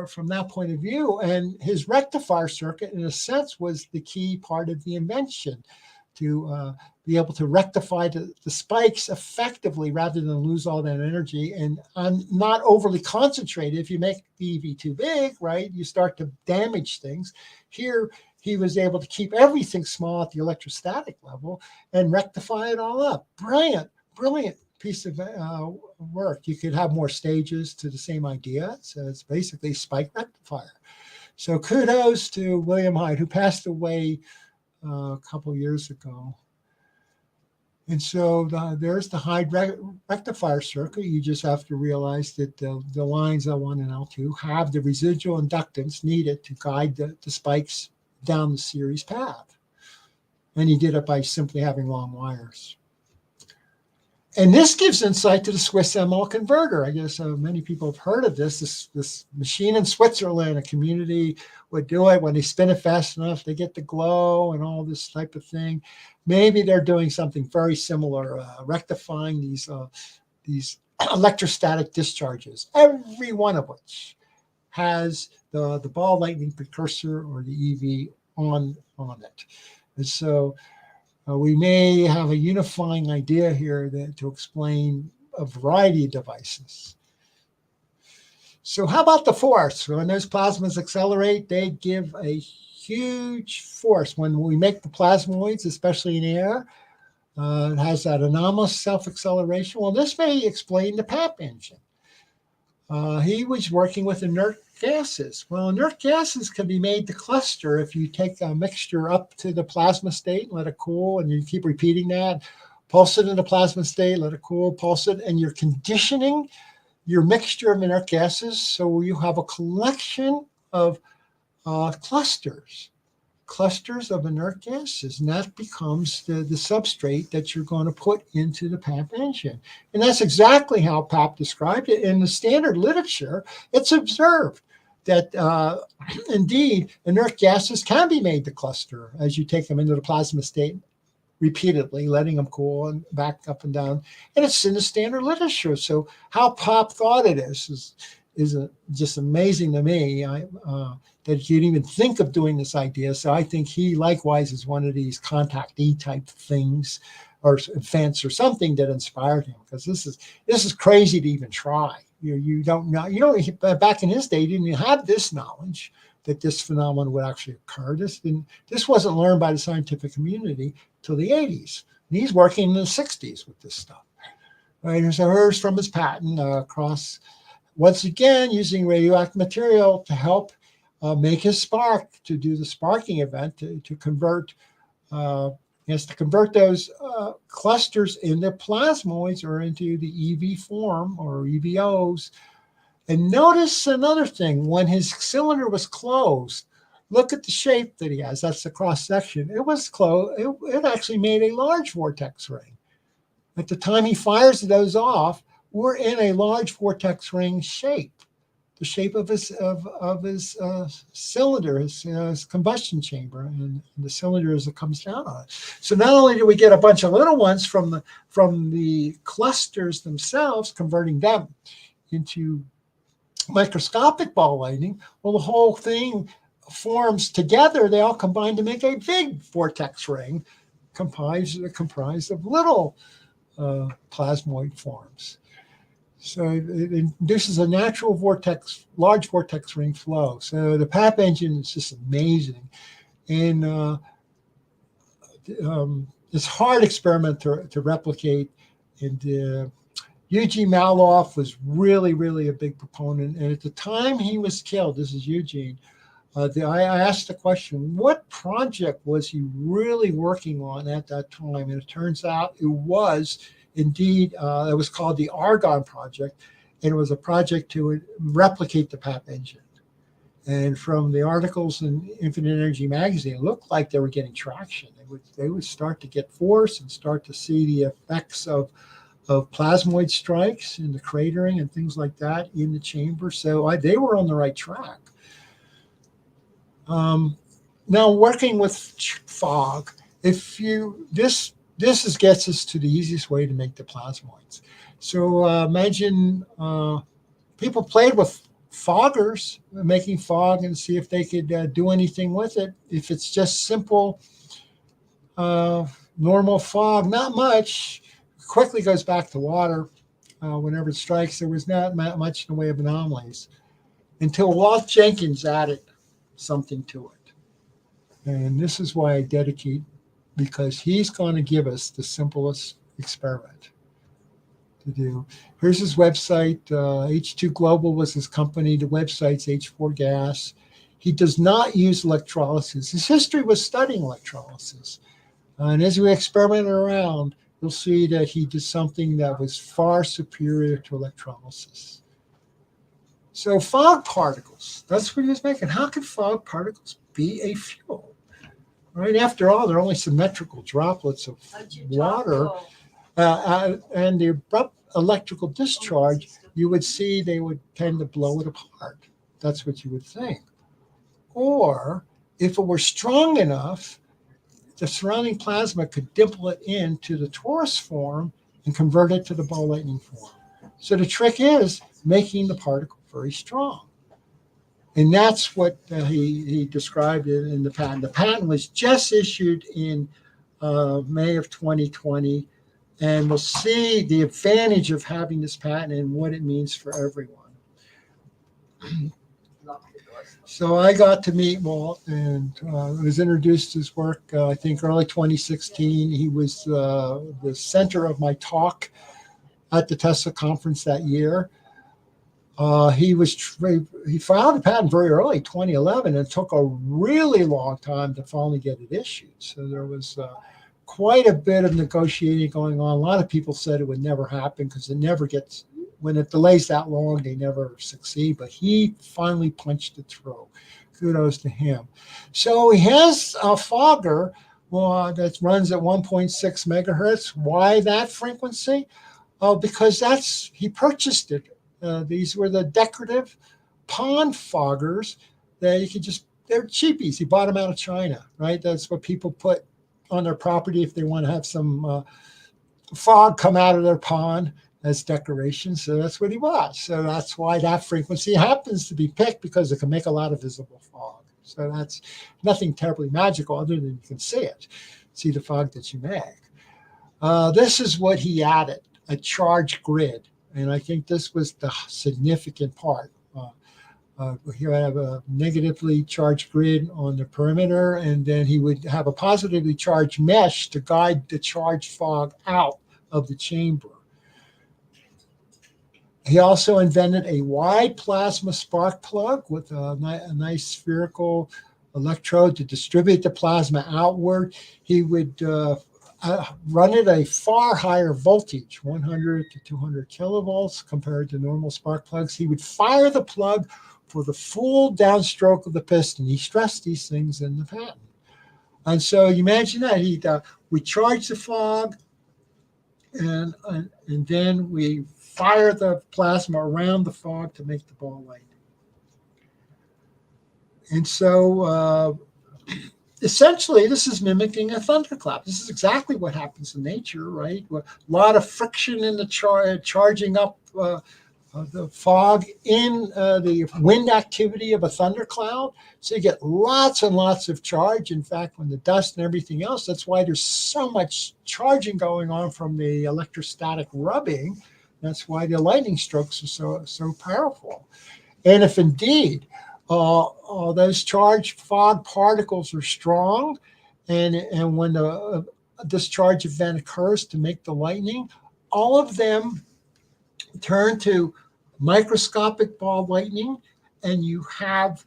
from that point of view. And his rectifier circuit, in a sense, was the key part of the invention, to be able to rectify the spikes effectively rather than lose all that energy, and not overly concentrated. If you make the EV too big, right, you start to damage things. Here, he was able to keep everything small at the electrostatic level and rectify it all up. Brilliant, brilliant piece of work. You could have more stages to the same idea. So it's basically spike rectifier. So kudos to William Hyde, who passed away a couple years ago. And so there's the Hyde rectifier circuit. You just have to realize that the lines L1 and L2 have the residual inductance needed to guide the spikes down the series path. And he did it by simply having long wires. And this gives insight to the Swiss ML converter. I guess many people have heard of this machine in Switzerland. A community would do it when they spin it fast enough, they get the glow and all this type of thing. Maybe they're doing something very similar, rectifying these electrostatic discharges, every one of which has the ball lightning precursor or the EV on it. And so we may have a unifying idea here to explain a variety of devices. So how about the force? When those plasmas accelerate, they give a huge force. When we make the plasmoids, especially in air, it has that anomalous self-acceleration. Well, this may explain the PAP engine. He was working with inert gases. Well, inert gases can be made to cluster if you take a mixture up to the plasma state and let it cool, and you keep repeating that. Pulse it in the plasma state, let it cool, pulse it, and you're conditioning your mixture of inert gases so you have a collection of clusters of inert gases, and that becomes the substrate that you're going to put into the PAP engine. And that's exactly how PAP described it. In the standard literature, it's observed that indeed inert gases can be made to cluster as you take them into the plasma state repeatedly, letting them cool and back up and down. And it's in the standard literature. So how PAP thought it is just amazing to me. That you'd even think of doing this idea. So I think he likewise is one of these contactee type things or events or something that inspired him, because this is crazy to even try. You don't know, back in his day, you didn't have this knowledge that this phenomenon would actually occur. This wasn't learned by the scientific community till the 80s. And he's working in the 60s with this stuff. Right, so here's from his patent, once again, using radioactive material to help make his spark, to do the sparking event, to convert, he has to convert those clusters into plasmoids or into the EV form or EVOs. And notice another thing, when his cylinder was closed, look at the shape that he has. That's the cross section. It was closed. It actually made a large vortex ring. At the time he fires those off, we're in a large vortex ring shape, the shape of his cylinder, his combustion chamber, and the cylinder as it comes down on it. So not only do we get a bunch of little ones from the clusters themselves, converting them into microscopic ball lightning, well, the whole thing forms together. They all combine to make a big vortex ring comprised of little plasmoid forms. So it induces a natural vortex, large vortex ring flow. So the PAP engine is just amazing. And it's a hard experiment to replicate. And Eugene Maloff was really, really a big proponent. And at the time he was killed, this is Eugene, I asked the question, what project was he really working on at that time? And it turns out it was indeed, it was called the Argon Project. And it was a project to replicate the PAP engine. And from the articles in Infinite Energy magazine, it looked like they were getting traction. They would start to get force and start to see the effects of plasmoid strikes and the cratering and things like that in the chamber. So they were on the right track. Now working with fog, this gets us to the easiest way to make the plasmoids. So imagine people played with foggers, making fog, and see if they could do anything with it. If it's just simple normal fog, not much, quickly goes back to water. Whenever it strikes, there was not much in the way of anomalies until Walt Jenkins added something to it. And this is why I dedicate, because he's going to give us the simplest experiment to do. Here's his website. H2 Global was his company. The website's H4 Gas. He does not use electrolysis. His history was studying electrolysis. And as we experimented around, you'll see that he did something that was far superior to electrolysis. So fog particles, that's what he was making. How could fog particles be a fuel? Right? After all, they're only symmetrical droplets of water. And the abrupt electrical discharge, you would see they would tend to blow it apart. That's what you would think. Or if it were strong enough, the surrounding plasma could dimple it into the torus form and convert it to the ball lightning form. So the trick is making the particle very strong. And that's what he described it in the patent. The patent was just issued in May of 2020, and we'll see the advantage of having this patent and what it means for everyone. So I got to meet Walt and was introduced to his work, I think early 2016. He was the center of my talk at the Tesla conference that year. He filed a patent very early, 2011, and it took a really long time to finally get it issued. So there was quite a bit of negotiating going on. A lot of people said it would never happen because it never gets, when it delays that long, they never succeed. But he finally punched it through. Kudos to him. So he has a fogger that runs at 1.6 megahertz. Why that frequency? Because he purchased it. These were the decorative pond foggers that you could they're cheapies. He bought them out of China, right? That's what people put on their property if they want to have some fog come out of their pond as decoration. So that's what he bought. So that's why that frequency happens to be picked, because it can make a lot of visible fog. So that's nothing terribly magical other than you can see it, see the fog that you make. This is what he added, a charge grid. And I think this was the significant part. Here I have a negatively charged grid on the perimeter, and then he would have a positively charged mesh to guide the charged fog out of the chamber. He also invented a wide plasma spark plug with a nice spherical electrode to distribute the plasma outward. He would run at a far higher voltage, 100 to 200 kilovolts compared to normal spark plugs. He would fire the plug for the full downstroke of the piston. He stressed these things in the patent. And so you imagine that we charge the fog, and then we fire the plasma around the fog to make the ball lightning. And so essentially, this is mimicking a thunderclap. This is exactly what happens in nature, right? A lot of friction in the charging up the fog in the wind activity of a thundercloud. So you get lots and lots of charge. In fact, when the dust and everything else, that's why there's so much charging going on from the electrostatic rubbing. That's why the lightning strokes are so powerful. And if indeed those charged fog particles are strong, and when a discharge event occurs to make the lightning, all of them turn to microscopic ball lightning, and you have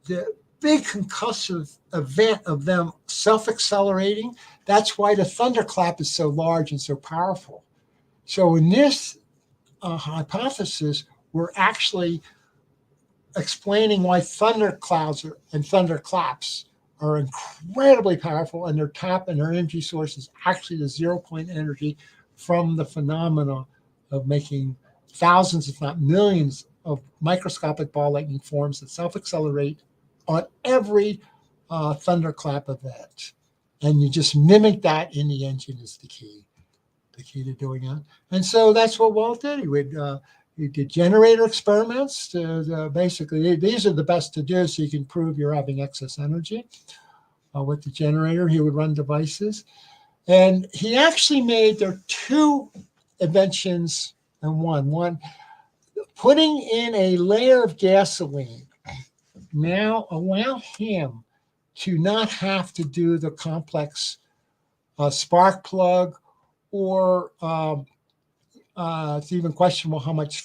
the big concussive event of them self-accelerating. That's why the thunderclap is so large and so powerful. So in this hypothesis, we're actually explaining why thunderclouds and thunderclaps are incredibly powerful, and their energy source is actually the 0-point energy from the phenomena of making thousands, if not millions, of microscopic ball lightning forms that self-accelerate on every thunderclap event. And you just mimic that in the engine is the key to doing it. And so that's what Walt did. He did generator experiments. Basically, these are the best to do, so you can prove you're having excess energy. With the generator, he would run devices. And he actually there are two inventions in one. Putting in a layer of gasoline now allow him to not have to do the complex spark plug, or it's even questionable how much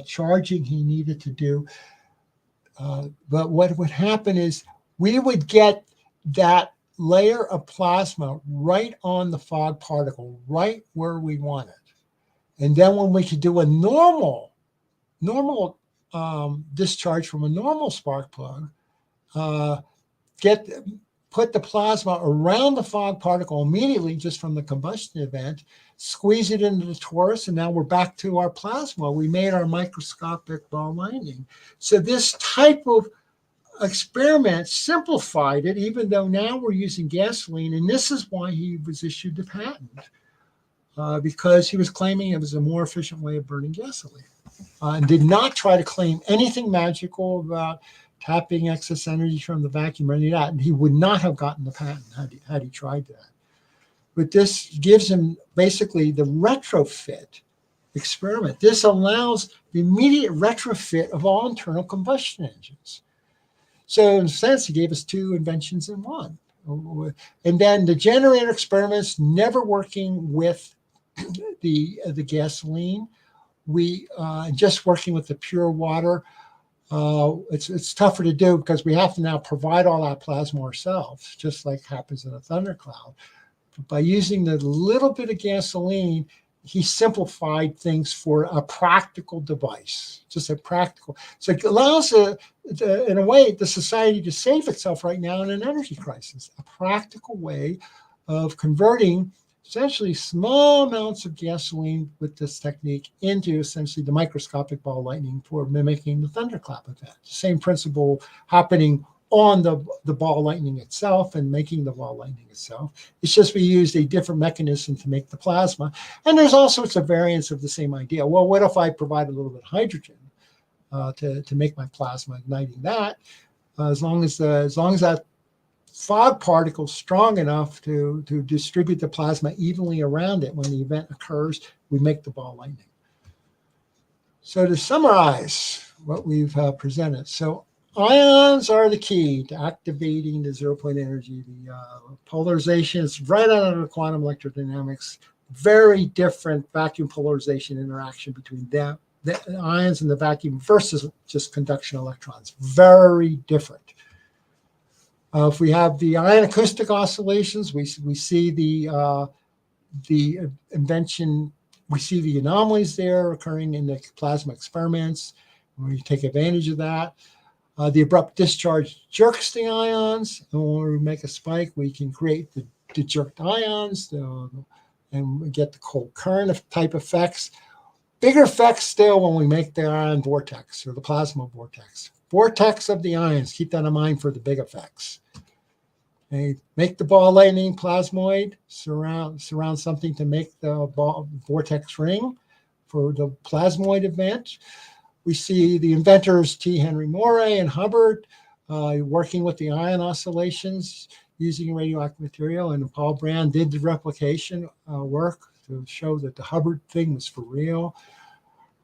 charging he needed to do. But what would happen is we would get that layer of plasma right on the fog particle, right where we want it. And then when we could do a normal discharge from a normal spark plug, put the plasma around the fog particle immediately just from the combustion event, squeeze it into the torus, and now we're back to our plasma. We made our microscopic ball lightning. So this type of experiment simplified it, even though now we're using gasoline, and this is why he was issued the patent, because he was claiming it was a more efficient way of burning gasoline, and did not try to claim anything magical about tapping excess energy from the vacuum or any of that, and he would not have gotten the patent had he tried that. But this gives him basically the retrofit experiment. This allows the immediate retrofit of all internal combustion engines. So in a sense, he gave us two inventions in one. And then the generator experiments never working with the gasoline. We just working with the pure water. It's tougher to do because we have to now provide all that plasma ourselves, just like happens in a thundercloud. But by using the little bit of gasoline, he simplified things for a practical device, just a practical. So it allows, in a way, the society to save itself right now in an energy crisis, a practical way of converting essentially small amounts of gasoline with this technique into essentially the microscopic ball lightning for mimicking the thunderclap event. Same principle happening on the ball lightning itself and making the ball lightning itself. It's just we used a different mechanism to make the plasma. And there's all sorts of variants of the same idea. Well, what if I provide a little bit of hydrogen to make my plasma, igniting that? As long as that fog particle is strong enough to distribute the plasma evenly around it when the event occurs, we make the ball lightning. So to summarize what we've presented, so ions are the key to activating the 0-point energy. The polarization is right out of quantum electrodynamics. Very different vacuum polarization interaction between them the ions in the vacuum versus just conduction electrons. Very different. If we have the ion-acoustic oscillations, we see the invention, we see the anomalies there occurring in the plasma experiments. We take advantage of that. The abrupt discharge jerks the ions, and when we make a spike, we can create the jerked ions, and we get the cold current type effects. Bigger effects still when we make the ion vortex or the plasma vortex. Vortex of the ions, keep that in mind for the big effects. Okay. Make the ball lightning plasmoid, surround something to make the ball vortex ring for the plasmoid event. We see the inventors T. Henry Moray and Hubbard working with the ion oscillations using radioactive material, and Paul Brand did the replication work to show that the Hubbard thing was for real.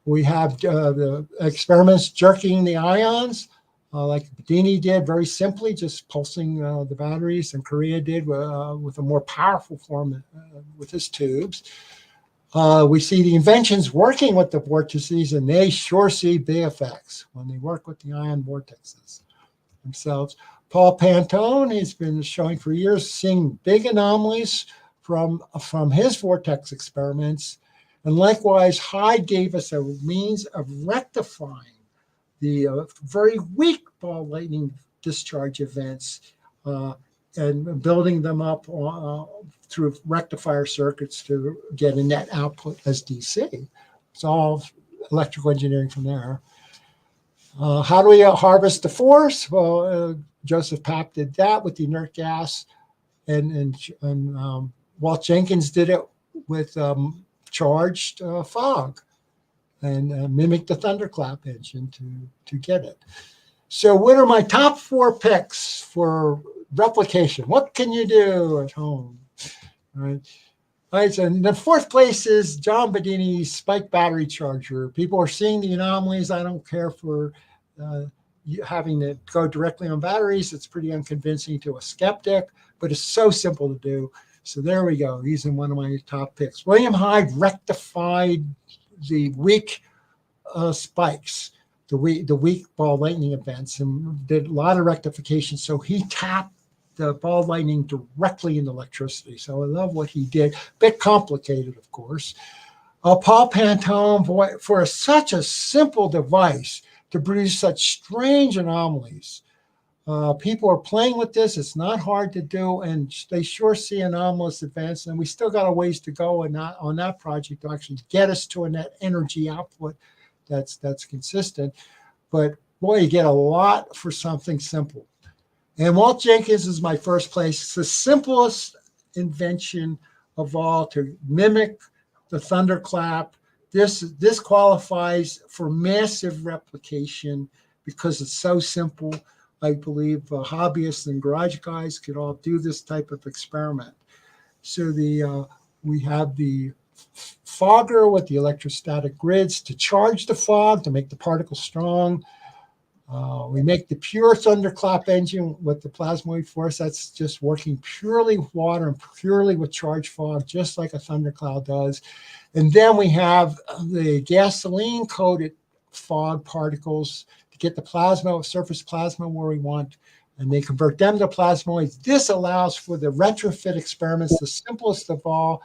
We have the experiments jerking the ions, like Bedini did very simply, just pulsing the batteries, and Korea did with a more powerful form with his tubes. We see the inventions working with the vortices, and they sure see big effects when they work with the ion vortexes themselves. Paul Pantone has been showing for years, seeing big anomalies from his vortex experiments. And likewise, Hyde gave us a means of rectifying the very weak ball lightning discharge events and building them up through rectifier circuits to get a net output as DC. It's all electrical engineering from there. How do we harvest the force? Well, Joseph Papp did that with the inert gas, and Walt Jenkins did it with charged fog, and mimicked the thunderclap engine to get it. So what are my top 4 picks for replication? What can you do at home? All right, so the 4th place is John Bedini's spike battery charger. People are seeing the anomalies. I don't care for having to go directly on batteries. It's pretty unconvincing to a skeptic, but it's so simple to do. So there we go. He's in one of my top picks. William Hyde rectified the weak spikes, the weak ball lightning events, and did a lot of rectification. So he tapped the ball lightning directly into electricity. So I love what he did. Bit complicated, of course. Paul Pantone, for such a simple device to produce such strange anomalies. People are playing with this. It's not hard to do, and they sure see anomalous events. And we still got a ways to go on that project to actually get us to a net energy output that's consistent. But boy, you get a lot for something simple. And Walt Jenkins is my first place. It's the simplest invention of all to mimic the thunderclap. This qualifies for massive replication because it's so simple. I believe hobbyists and garage guys could all do this type of experiment. So we have the fogger with the electrostatic grids to charge the fog, to make the particles strong. We make the pure thunderclap engine with the plasmoid force. That's just working purely with water and purely with charged fog, just like a thundercloud does. And then we have the gasoline-coated fog particles to get the plasma, surface plasma where we want, and they convert them to plasmoids. This allows for the retrofit experiments, the simplest of all.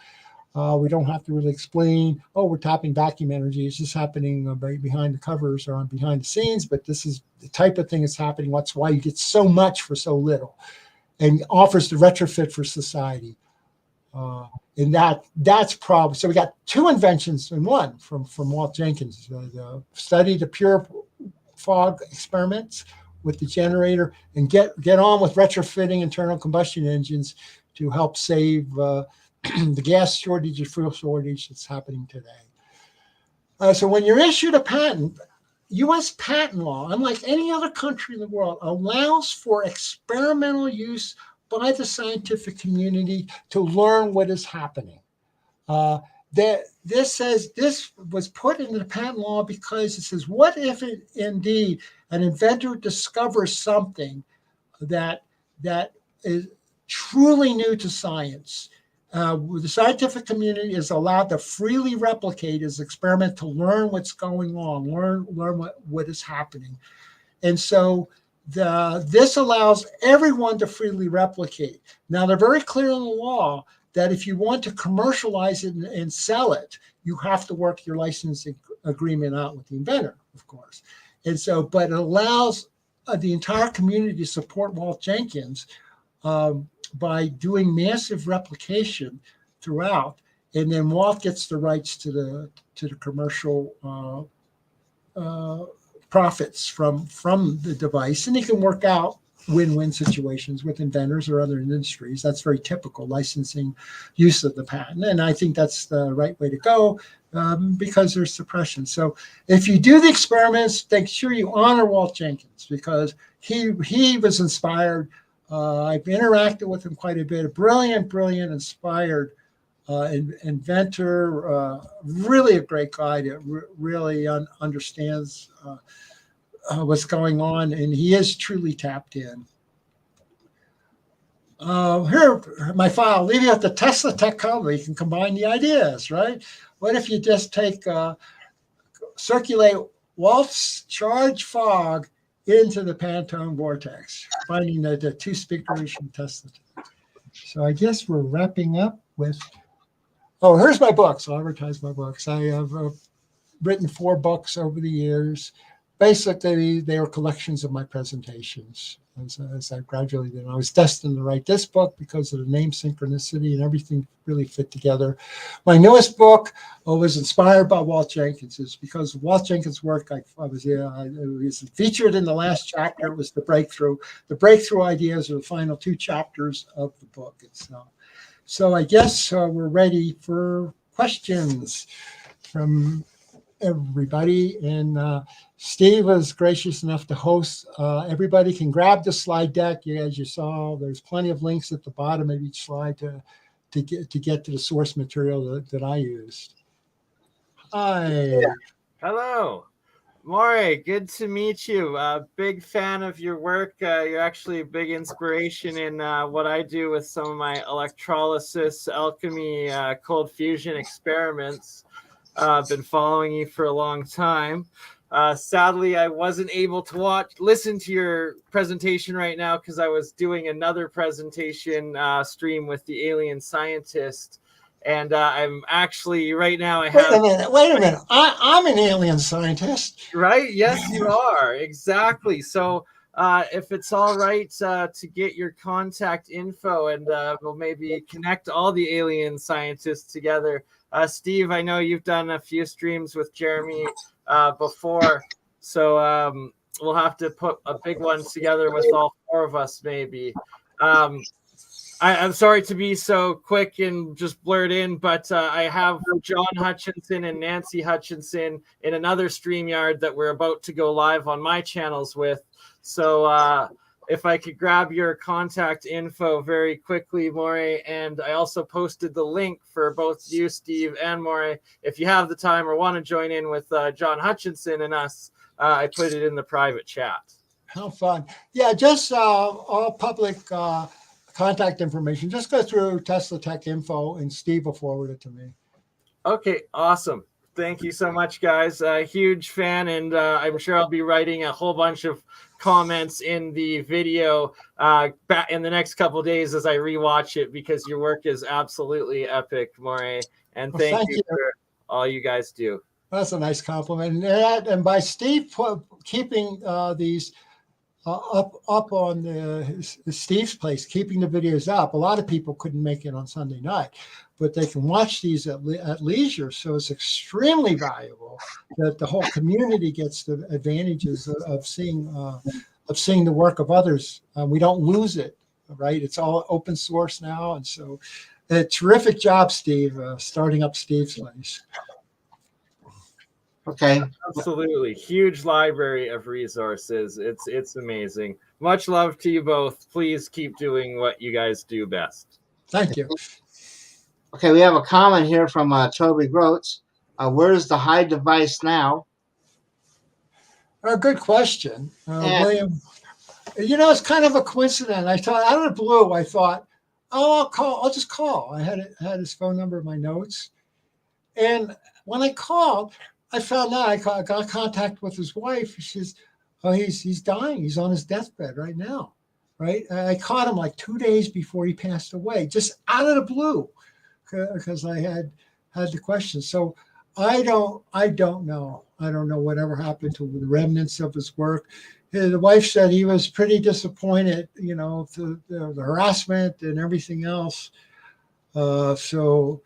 We don't have to really explain, oh, we're tapping vacuum energy. It's just happening behind the covers or behind the scenes, but this is the type of thing that's happening. That's why you get so much for so little, and offers the retrofit for society. And that's probably, so we got 2 inventions in one from Walt Jenkins, the study the pure fog experiments with the generator, and get on with retrofitting internal combustion engines to help save the gas shortage and fuel shortage that's happening today. So when you're issued a patent, U.S. patent law, unlike any other country in the world, allows for experimental use by the scientific community to learn what is happening. This says this was put into the patent law because it says, what if indeed an inventor discovers something that is truly new to science? The scientific community is allowed to freely replicate his experiment to learn what's going on, learn what is happening. And so this allows everyone to freely replicate. Now, they're very clear in the law that if you want to commercialize it and sell it, you have to work your licensing agreement out with the inventor, of course. And so, but it allows the entire community to support Walt Jenkins by doing massive replication throughout. And then Walt gets the rights to the commercial profits from the device, and he can work out win-win situations with inventors or other industries. That's very typical licensing use of the patent, and I think that's the right way to go because there's suppression. So if you do the experiments, make sure you honor Walt Jenkins because he was inspired. I've interacted with him quite a bit. A brilliant, inspired inventor, really a great guy that really understands what's going on, and he is truly tapped in. Here, my file, leave you at the Tesla Tech Combo. You can combine the ideas, right? What if you just circulate Walt's charged fog into the Pantone vortex, finding the two speakers from Tesla Tech. So I guess we're wrapping up with, oh, here's my books. I'll advertise my books. I have written 4 books over the years. Basically, they were collections of my presentations as I gradually did. I was destined to write this book because of the name synchronicity and everything really fit together. My newest book was inspired by Walt Jenkins. It's because of Walt Jenkins' work. It was featured in the last chapter. It was the breakthrough. The breakthrough ideas are the final 2 chapters of the book itself. So I guess we're ready for questions from everybody. And Steve was gracious enough to host. Everybody can grab the slide deck. As you saw, there's plenty of links at the bottom of each slide to get to the source material that I used. Hi. Hello. Moray, good to meet you. Big fan of your work. You're actually a big inspiration in what I do with some of my electrolysis, alchemy, cold fusion experiments. I've been following you for a long time. Sadly, I wasn't able to listen to your presentation right now because I was doing another presentation stream with the alien scientist. And I'm actually right now. Wait a minute. I'm an alien scientist. Right? Yes, you are. Exactly. So if it's all right to get your contact info and we'll maybe connect all the alien scientists together. Steve, I know you've done a few streams with Jeremy before, so we'll have to put a big one together with all 4 of us maybe. I'm sorry to be so quick and just blurt in, but I have John Hutchinson and Nancy Hutchinson in another StreamYard that we're about to go live on my channels with. So if I could grab your contact info very quickly, Moray, and I also posted the link for both you, Steve, and Moray. If you have the time or want to join in with John Hutchinson and us, I put it in the private chat. How fun. Yeah, just all public contact information. Just go through Tesla Tech info and Steve will forward it to me. Okay, awesome. Thank you so much, guys. A huge fan, and I'm sure I'll be writing a whole bunch of comments in the video back in the next couple of days as I rewatch it because your work is absolutely epic, Moray. And thank you for all you guys do. That's a nice compliment. And by Steve keeping these up on Steve's place, keeping the videos up, a lot of people couldn't make it on Sunday night, but they can watch these at leisure. So it's extremely valuable that the whole community gets the advantages of seeing the work of others. We don't lose it, right? It's all open source now. And so a terrific job, Steve, starting up Steve's place. Okay. Absolutely. Huge library of resources. It's amazing. Much love to you both. Please keep doing what you guys do best. Thank you. Okay, we have a comment here from Toby Groats. Where's the hide device now? Good question, William. You know, it's kind of a coincidence. I thought out of the blue, I thought, Oh, I'll call. I'll just call. Had his phone number in my notes, and when I called, I found out I got contact with his wife. She says, "Oh, he's dying. He's on his deathbed right now." Right? I caught him like 2 days before he passed away, just out of the blue, because I had the question. So I don't know. I don't know whatever happened to the remnants of his work. The wife said he was pretty disappointed, the harassment and everything else. So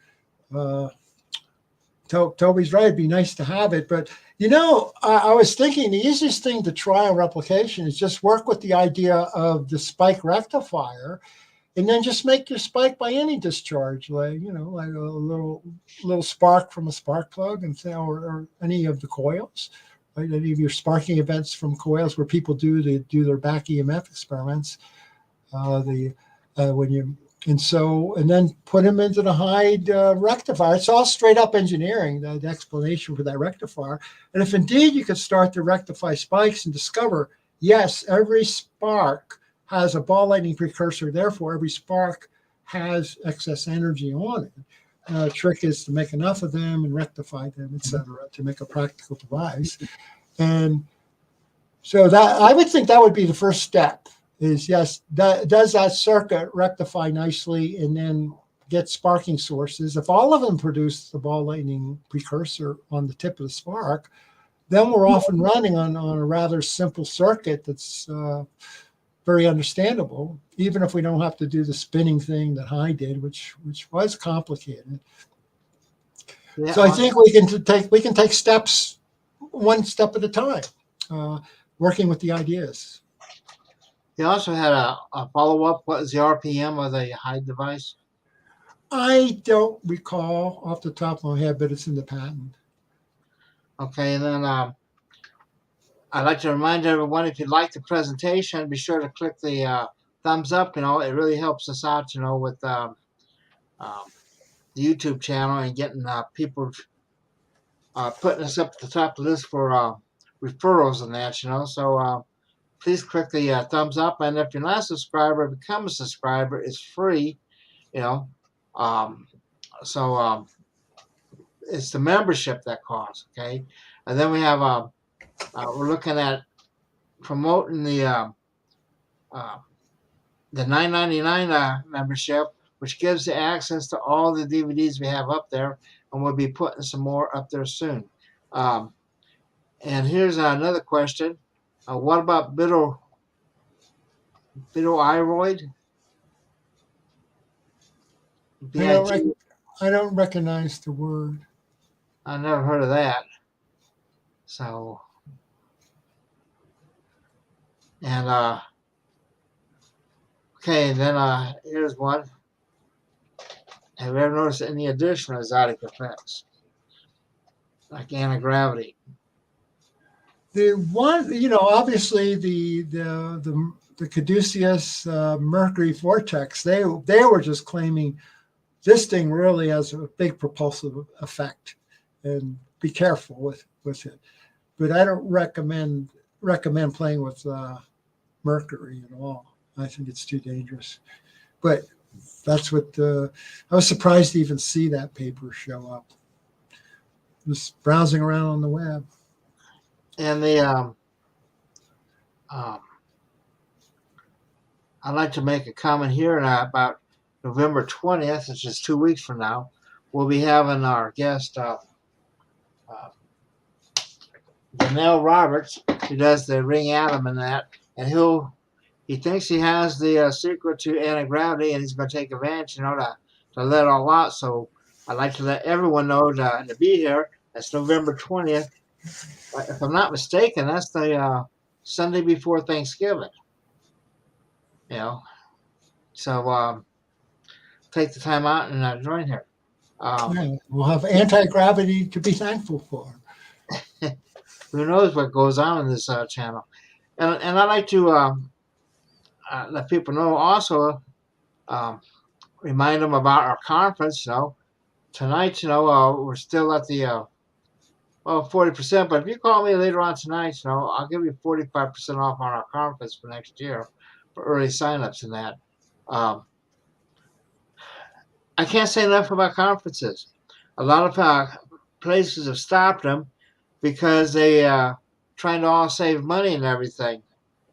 Toby's right. It'd be nice to have it. But, I was thinking the easiest thing to try on replication is just work with the idea of the spike rectifier, and then just make your spike by any discharge, like like a little spark from a spark plug, and or any of the coils, right? Any of your sparking events from coils where people do their back EMF experiments. When you and then put them into the Hyde rectifier. It's all straight up engineering, the explanation for that rectifier. And if indeed you could start to rectify spikes and discover, yes, every spark has a ball lightning precursor, therefore every spark has excess energy on it. The trick is to make enough of them and rectify them, etc., to make a practical device. And so that I would think that would be the first step. Is yes, does that circuit rectify nicely and then get sparking sources? If all of them produce the ball lightning precursor on the tip of the spark, then we're off and running on a rather simple circuit that's very understandable, even if we don't have to do the spinning thing that Hyde did, which was complicated. Yeah. So I think we can take steps, one step at a time, working with the ideas. He also had a follow-up. What is the RPM of the Hyde device? I don't recall off the top of my head, but it's in the patent. Okay, and then I'd like to remind everyone, if you like the presentation, be sure to click the thumbs up. It really helps us out, with the YouTube channel and getting people putting us up at the top of the list for referrals and that, So please click the thumbs up. And if you're not a subscriber, become a subscriber. It's free, So it's the membership that costs, okay? And then we have we're looking at promoting the $9.99 membership, which gives you access to all the DVDs we have up there, and we'll be putting some more up there soon. And here's another question: what about bityroid? I don't recognize the word. I never heard of that. So, and okay, then here's one. Have you ever noticed any additional exotic effects, like anti-gravity? The one, obviously the caduceus Mercury vortex, they were just claiming this thing really has a big propulsive effect, and be careful with it. But I don't recommend playing with Mercury at all. I think it's too dangerous. But that's what I was surprised to even see that paper show up. Just browsing around on the web. And the I'd like to make a comment here about November 20th, which is 2 weeks from now. We'll be having our guest Donnell Roberts, who does the ring atom and that, and he thinks he has the secret to anti-gravity, and he's going to take advantage, to let it all out. So I'd like to let everyone know to be here. That's November 20th. If I'm not mistaken, that's the Sunday before Thanksgiving. So take the time out and join here. We'll have anti-gravity to be thankful for. Who knows what goes on in this channel? And I'd like to let people know also, remind them about our conference. Tonight, we're still at the 40%. But if you call me later on tonight, I'll give you 45% off on our conference for next year for early signups and that. I can't say enough about conferences. A lot of places have stopped them because they trying to all save money and everything.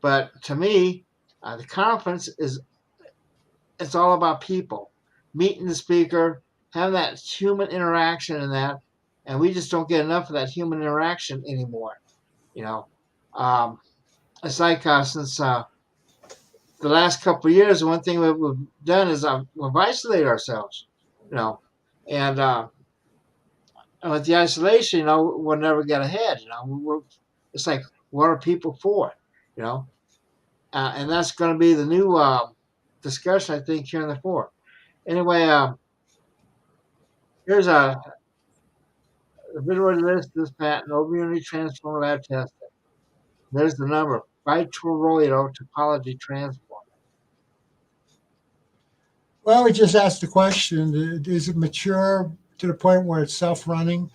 But to me, the conference is it's all about people meeting the speaker, having that human interaction in that, and we just don't get enough of that human interaction anymore. You know, um, it's like since the last couple of years, one thing we've done is we've isolated ourselves. You know, and with the isolation, we'll never get ahead. It's like, what are people for? You know, and that's going to be the new discussion, I think, here in the forum. Anyway, here's a visual list this patent over unity transform lab testing. There's the number, bitoroidal topology transform. Well, we just asked the question, is it mature to the point where it's self-running?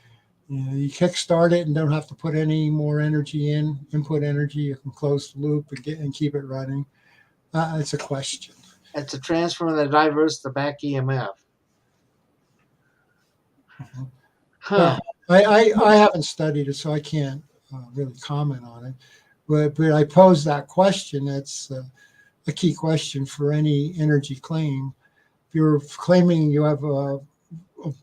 You kickstart it and don't have to put any more energy input energy. You can close the loop and keep it running. It's a question. It's a transformer that diverts the back EMF. Huh. I haven't studied it, so I can't really comment on it. But I pose that question. That's a key question for any energy claim. If you're claiming you have a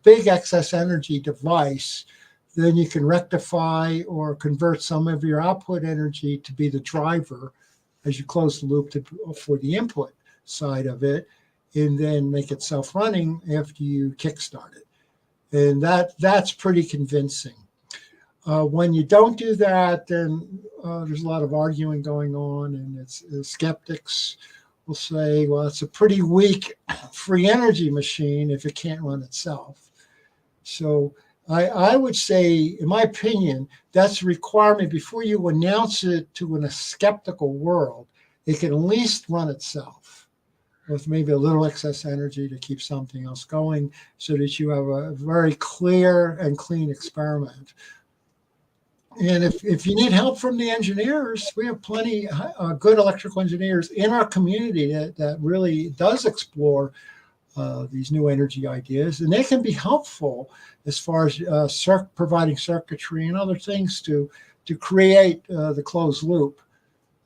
big excess energy device, then you can rectify or convert some of your output energy to be the driver as you close the loop for the input side of it, and then make it self-running after you kickstart it. And that's pretty convincing. When you don't do that, then there's a lot of arguing going on, and skeptics will say, well, it's a pretty weak free energy machine if it can't run itself. So I would say, in my opinion, that's a requirement before you announce it to a skeptical world. It can at least run itself with maybe a little excess energy to keep something else going, so that you have a very clear and clean experiment. And if you need help from the engineers, we have plenty good electrical engineers in our community that really does explore these new energy ideas, and they can be helpful as far as providing circuitry and other things to create the closed loop.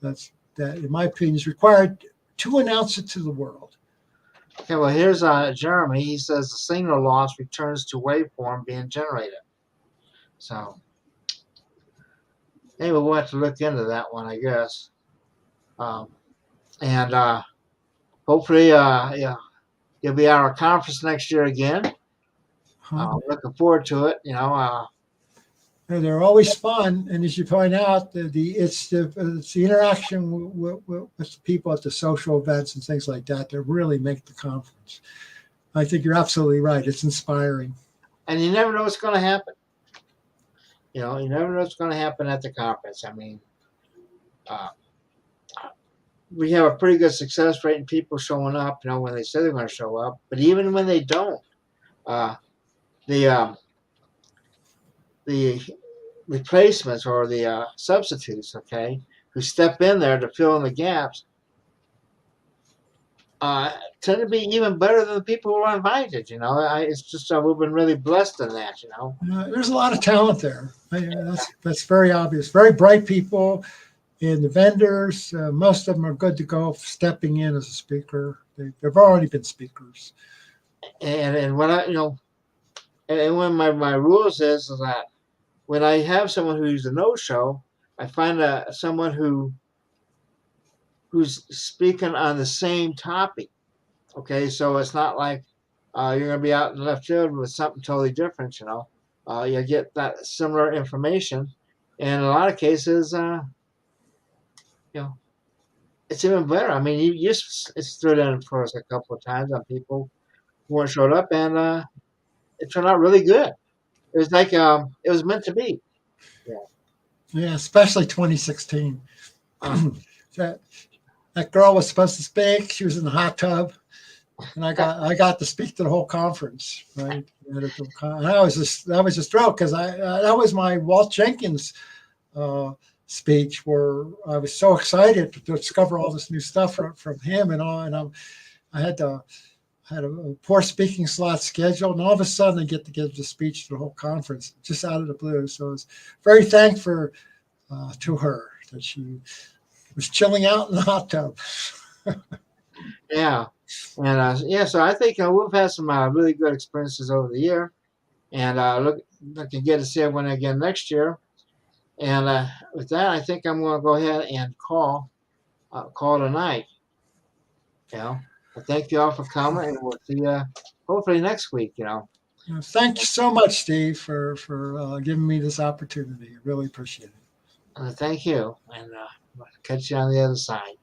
That, in my opinion, is required to announce it to the world. Okay, well, here's Jeremy. He says the signal loss returns to waveform being generated. So anyway, we'll have to look into that one, I guess. And hopefully, yeah, you'll be at our conference next year again. Looking forward to it. And they're always fun, and as you point out, it's the interaction with the people at the social events and things like that really make the conference. I think you're absolutely right. It's inspiring. And you never know what's going to happen. You never know what's going to happen at the conference. I mean, we have a pretty good success rate in people showing up, when they say they're going to show up. But even when they don't, the replacements or the substitutes, okay, who step in there to fill in the gaps, tend to be even better than the people who are invited. It's just we've been really blessed in that. There's a lot of talent there. That's very obvious. Very bright people, and the vendors, most of them are good to go. Stepping in as a speaker, they've already been speakers. And when and one of my rules is that when I have someone who's a no-show, I find someone who's speaking on the same topic. Okay, so it's not like you're going to be out in left field with something totally different. You get that similar information, and in a lot of cases, it's even better. I mean, it's thrown in for us a couple of times on people who weren't showed up, and it turned out really good. It was like it was meant to be. Yeah, especially 2016. That girl was supposed to speak. She was in the hot tub, and I got to speak to the whole conference. Right, and I was just thrilled because that was my Walt Jenkins speech, where I was so excited to discover all this new stuff from him and all. And I had a poor speaking slot scheduled, and all of a sudden I get to give the speech for the whole conference just out of the blue. So I was very thankful to her that she was chilling out in the hot tub. Yeah. And yeah, so I think we've had some really good experiences over the year, and looking get to see everyone again next year. And with that, I think I'm going to go ahead and call tonight. You know, but thank you all for coming, and we'll see you hopefully next week. You know, Thank you so much, Steve, for giving me this opportunity. I really appreciate it. thank you, and catch you on the other side.